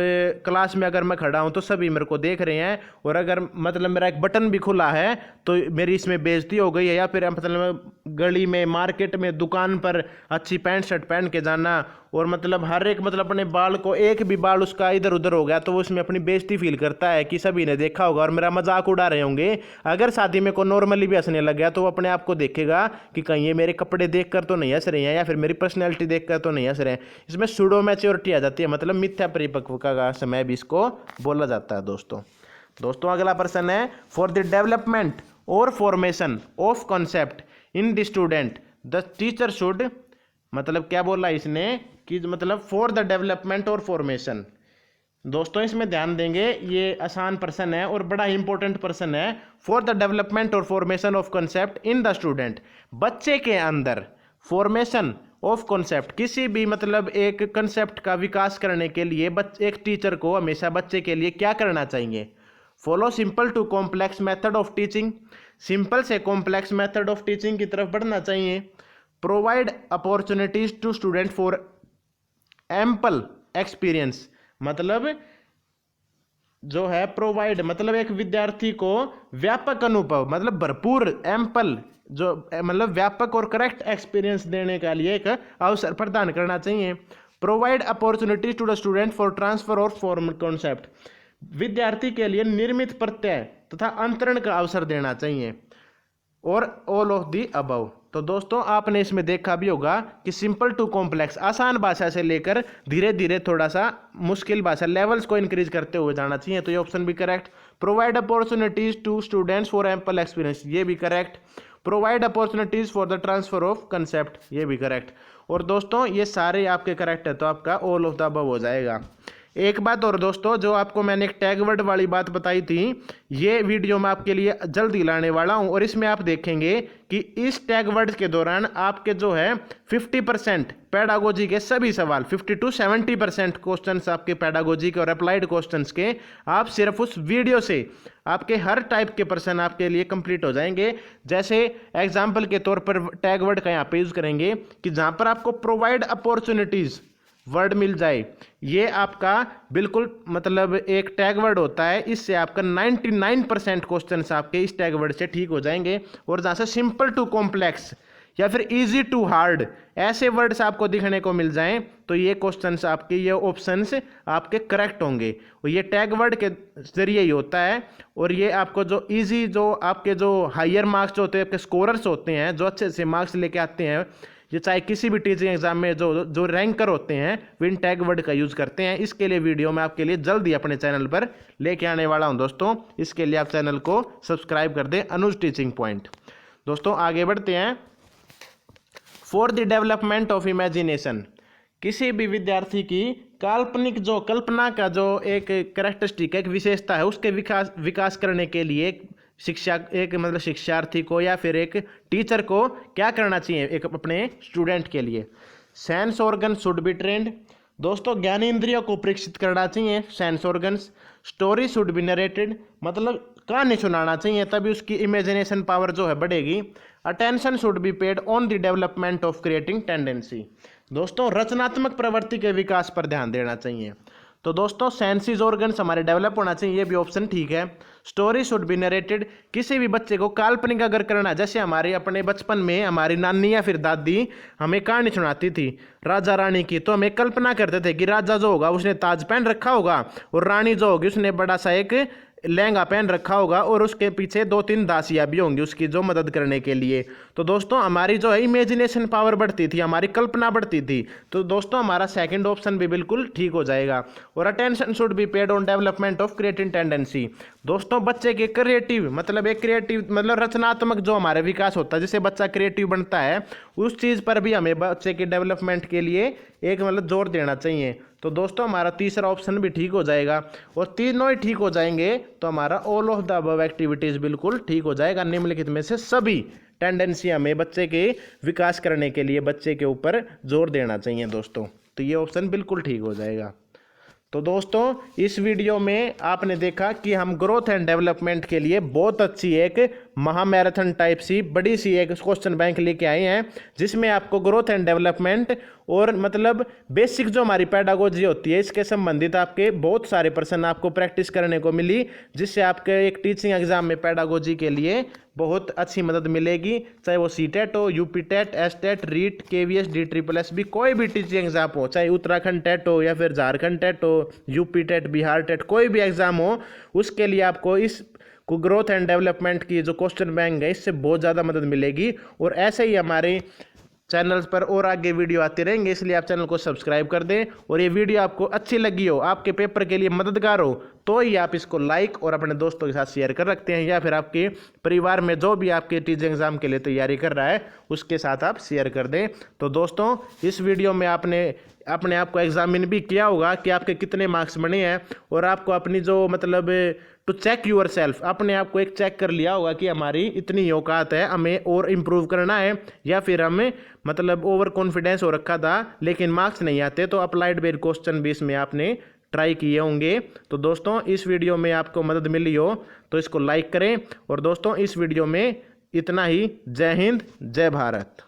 क्लास में अगर मैं खड़ा हूं तो सभी मेरे को देख रहे हैं, और अगर मतलब मेरा एक बटन भी खुला है तो मेरी इसमें बेइज्जती हो गई है, या फिर मतलब गली में, मार्केट में, दुकान पर अच्छी पैंट शर्ट पहन के जाना, और मतलब हर एक मतलब अपने बाल को, एक भी बाल उसका इधर उधर हो गया तो वो उसमें अपनी बेइज्जती फील करता है कि सभी ने देखा होगा और मेरा मजाक उड़ा रहे होंगे। अगर शादी में को नॉर्मली भी हंसने लग गया तो वो अपने आप को देखेगा कि कहीं ये मेरे कपड़े देखकर तो नहीं हंस रहे हैं, या फिर मेरी पर्सनैलिटी देखकर तो नहीं हंस रहे हैं। इसमें सूडो मैच्योरिटी आ जाती है, मतलब मिथ्या परिपक्वता का समय भी इसको बोला जाता है। दोस्तों अगला प्रश्न है, फॉर द डेवलपमेंट और formation of concept in the student the teacher should, मतलब क्या बोला इसने कि मतलब फॉर द डेवलपमेंट और फॉर्मेशन। दोस्तों इसमें ध्यान देंगे, ये आसान प्रश्न है और बड़ा इंपॉर्टेंट प्रश्न है। फॉर द डेवलपमेंट और formation of concept in the student, बच्चे के अंदर फॉर्मेशन ऑफ कॉन्सेप्ट, किसी भी मतलब एक कंसेप्ट का विकास करने के लिए एक टीचर को हमेशा बच्चे के लिए क्या करना चाहिए। Follow simple to complex method of teaching, simple से कॉम्प्लेक्स मेथड ऑफ टीचिंग की तरफ बढ़ना चाहिए। Provide opportunities to student for ample experience, मतलब जो है प्रोवाइड, मतलब एक विद्यार्थी को व्यापक अनुभव, मतलब भरपूर, एम्पल जो मतलब व्यापक और करेक्ट एक्सपीरियंस देने का लिए एक अवसर प्रदान करना चाहिए। Provide opportunities to the student for transfer और फॉर्म कॉन्सेप्ट, विद्यार्थी के लिए निर्मित प्रत्यय तथा अंतरण का अवसर देना चाहिए। और ऑल ऑफ दी अबव। तो दोस्तों आपने इसमें देखा भी होगा कि सिंपल टू कॉम्प्लेक्स, आसान भाषा से लेकर धीरे धीरे थोड़ा सा मुश्किल भाषा, लेवल्स को इंक्रीज करते हुए जाना चाहिए। तो ये ऑप्शन भी correct. Provide opportunities to students for ample experience, ये भी correct. Provide opportunities for the transfer of concept, ये भी करेक्ट। और दोस्तों ये सारे आपके करेक्ट है तो आपका ऑल ऑफ द अबव हो जाएगा। एक बात और दोस्तों, जो आपको मैंने एक टैग वर्ड वाली बात बताई थी, ये वीडियो मैं आपके लिए जल्दी लाने वाला हूं और इसमें आप देखेंगे कि इस टैग वर्ड के दौरान आपके जो है 50% पेडागोजी के सभी सवाल, 50 to 70% क्वेश्चंस आपके पेडागोजी के और अप्लाइड क्वेश्चंस के, आप सिर्फ उस वीडियो से आपके हर टाइप के पर्सन आपके लिए कंप्लीट हो जाएंगे। जैसे एग्जाम्पल के तौर पर टैग वर्ड का यहाँ पे यूज करेंगे कि जहाँ पर आपको प्रोवाइड अपॉर्चुनिटीज वर्ड मिल जाए, ये आपका बिल्कुल मतलब एक टैग वर्ड होता है। इससे आपका 99% क्वेश्चंस आपके इस टैग वर्ड से ठीक हो जाएंगे। और जहाँ से सिंपल टू कॉम्प्लेक्स या फिर इजी टू हार्ड ऐसे वर्ड्स आपको दिखने को मिल जाएं तो ये क्वेश्चंस आपके, ये ऑप्शंस आपके करेक्ट होंगे। और ये टैग वर्ड के जरिए ही होता है। और ये आपको जो इजी, जो आपके जो हायर मार्क्स होते हैं, आपके स्कोरर्स होते हैं, जो अच्छे से मार्क्स लेके आते हैं, ये चाहे किसी भी टीचिंग एग्जाम में जो जो रैंकर होते हैं वो इन टैग वर्ड का यूज़ करते हैं। इसके लिए वीडियो मैं आपके लिए जल्दी अपने चैनल पर लेके आने वाला हूं दोस्तों। इसके लिए आप चैनल को सब्सक्राइब कर दें, अनुज टीचिंग पॉइंट। दोस्तों आगे बढ़ते हैं। For the development of imagination, किसी भी विद्यार्थी की काल्पनिक जो कल्पना का जो एक कैरेक्टरिस्टिक, एक विशेषता है, उसके विकास करने के लिए एक मतलब शिक्षार्थी को या फिर एक टीचर को क्या करना चाहिए एक अपने स्टूडेंट के लिए। Sense organ should be trend, दोस्तों ज्ञानेंद्रियों को परीक्षित करना चाहिए, sense organs. Story should be narrated, मतलब कहानी सुनाना चाहिए, तभी उसकी इमेजिनेशन पावर जो है बढ़ेगी। Attention should be paid on the development of creating tendency, दोस्तों रचनात्मक प्रवृत्ति के विकास पर ध्यान देना चाहिए। तो दोस्तों सेंसिस ऑर्गन्स हमारे डेवलप होना चाहिए, ये भी ऑप्शन ठीक है। स्टोरी शुड बी नरेटेड, किसी भी बच्चे को काल्पनिक अगर करना, जैसे हमारे अपने बचपन में हमारी नानी या फिर दादी हमें कहानी सुनाती थी राजा रानी की, तो हमें कल्पना करते थे कि राजा जो होगा उसने ताज पहन रखा होगा और रानी जो होगी उसने बड़ा सा एक लहंगा पहन रखा होगा और उसके पीछे 2-3 दासियाँ भी होंगी उसकी जो मदद करने के लिए। तो दोस्तों हमारी जो है इमेजिनेशन पावर बढ़ती थी, हमारी कल्पना बढ़ती थी। तो दोस्तों हमारा सेकंड ऑप्शन भी बिल्कुल ठीक हो जाएगा। और attention should be paid on development of creative tendency, दोस्तों बच्चे के क्रिएटिव मतलब एक क्रिएटिव मतलब रचनात्मक जो हमारे विकास होता है, जिससे बच्चा क्रिएटिव बनता है, उस चीज़ पर भी हमें बच्चे के डेवलपमेंट के लिए एक मतलब जोर देना चाहिए। तो दोस्तों हमारा तीसरा ऑप्शन भी ठीक हो जाएगा। और तीनों ही ठीक हो जाएंगे तो हमारा all of the above activities बिल्कुल ठीक हो जाएगा। निम्नलिखित में से सभी टेंडेंसी हमें बच्चे के विकास करने के लिए बच्चे के ऊपर जोर देना चाहिए दोस्तों। तो ये ऑप्शन बिल्कुल ठीक हो जाएगा। तो दोस्तों इस वीडियो में आपने देखा कि हम ग्रोथ एंड डेवलपमेंट के लिए बहुत अच्छी एक महामैराथन टाइप सी बड़ी सी एक क्वेश्चन बैंक लेके आए हैं, जिसमें आपको ग्रोथ एंड डेवलपमेंट और मतलब बेसिक जो हमारी पेडागोजी होती है इसके संबंधित आपके बहुत सारे प्रश्न आपको प्रैक्टिस करने को मिली, जिससे आपके एक टीचिंग एग्जाम में पेडागोजी के लिए बहुत अच्छी मदद मिलेगी। चाहे वो सीटेट हो, UP TET, S TET, REET, KVS, DSSS, कोई भी टीचिंग एग्जाम हो, चाहे उत्तराखंड टेट हो या फिर झारखंड टेट हो, यूपी टेट, बिहार टेट, कोई भी एग्जाम हो, उसके लिए आपको इस ग्रोथ एंड डेवलपमेंट की जो क्वेश्चन बैंक है इससे बहुत ज़्यादा मदद मिलेगी। और ऐसे ही हमारे चैनल्स पर और आगे वीडियो आते रहेंगे, इसलिए आप चैनल को सब्सक्राइब कर दें। और ये वीडियो आपको अच्छी लगी हो, आपके पेपर के लिए मददगार हो, तो ही आप इसको लाइक और अपने दोस्तों के साथ शेयर कर रखते हैं, या फिर आपके परिवार में जो भी आपके टीचिंग एग्जाम के लिए तैयारी कर रहा है उसके साथ आप शेयर कर दें। तो दोस्तों इस वीडियो में आपने अपने आप को एग्जामिन भी किया होगा कि आपके कितने मार्क्स बने हैं, और आपको अपनी जो मतलब टू चेक यूर सेल्फ, अपने आप को एक चेक कर लिया होगा कि हमारी इतनी औकात है, हमें और इम्प्रूव करना है, या फिर हमें मतलब ओवर कॉन्फिडेंस हो रखा था लेकिन मार्क्स नहीं आते। तो अप्लाइड बेस्ड क्वेश्चन भी इसमें आपने ट्राई किए होंगे। तो दोस्तों इस वीडियो में आपको मदद मिली हो तो इसको लाइक करें। और दोस्तों इस वीडियो में इतना ही। जय हिंद, जय भारत।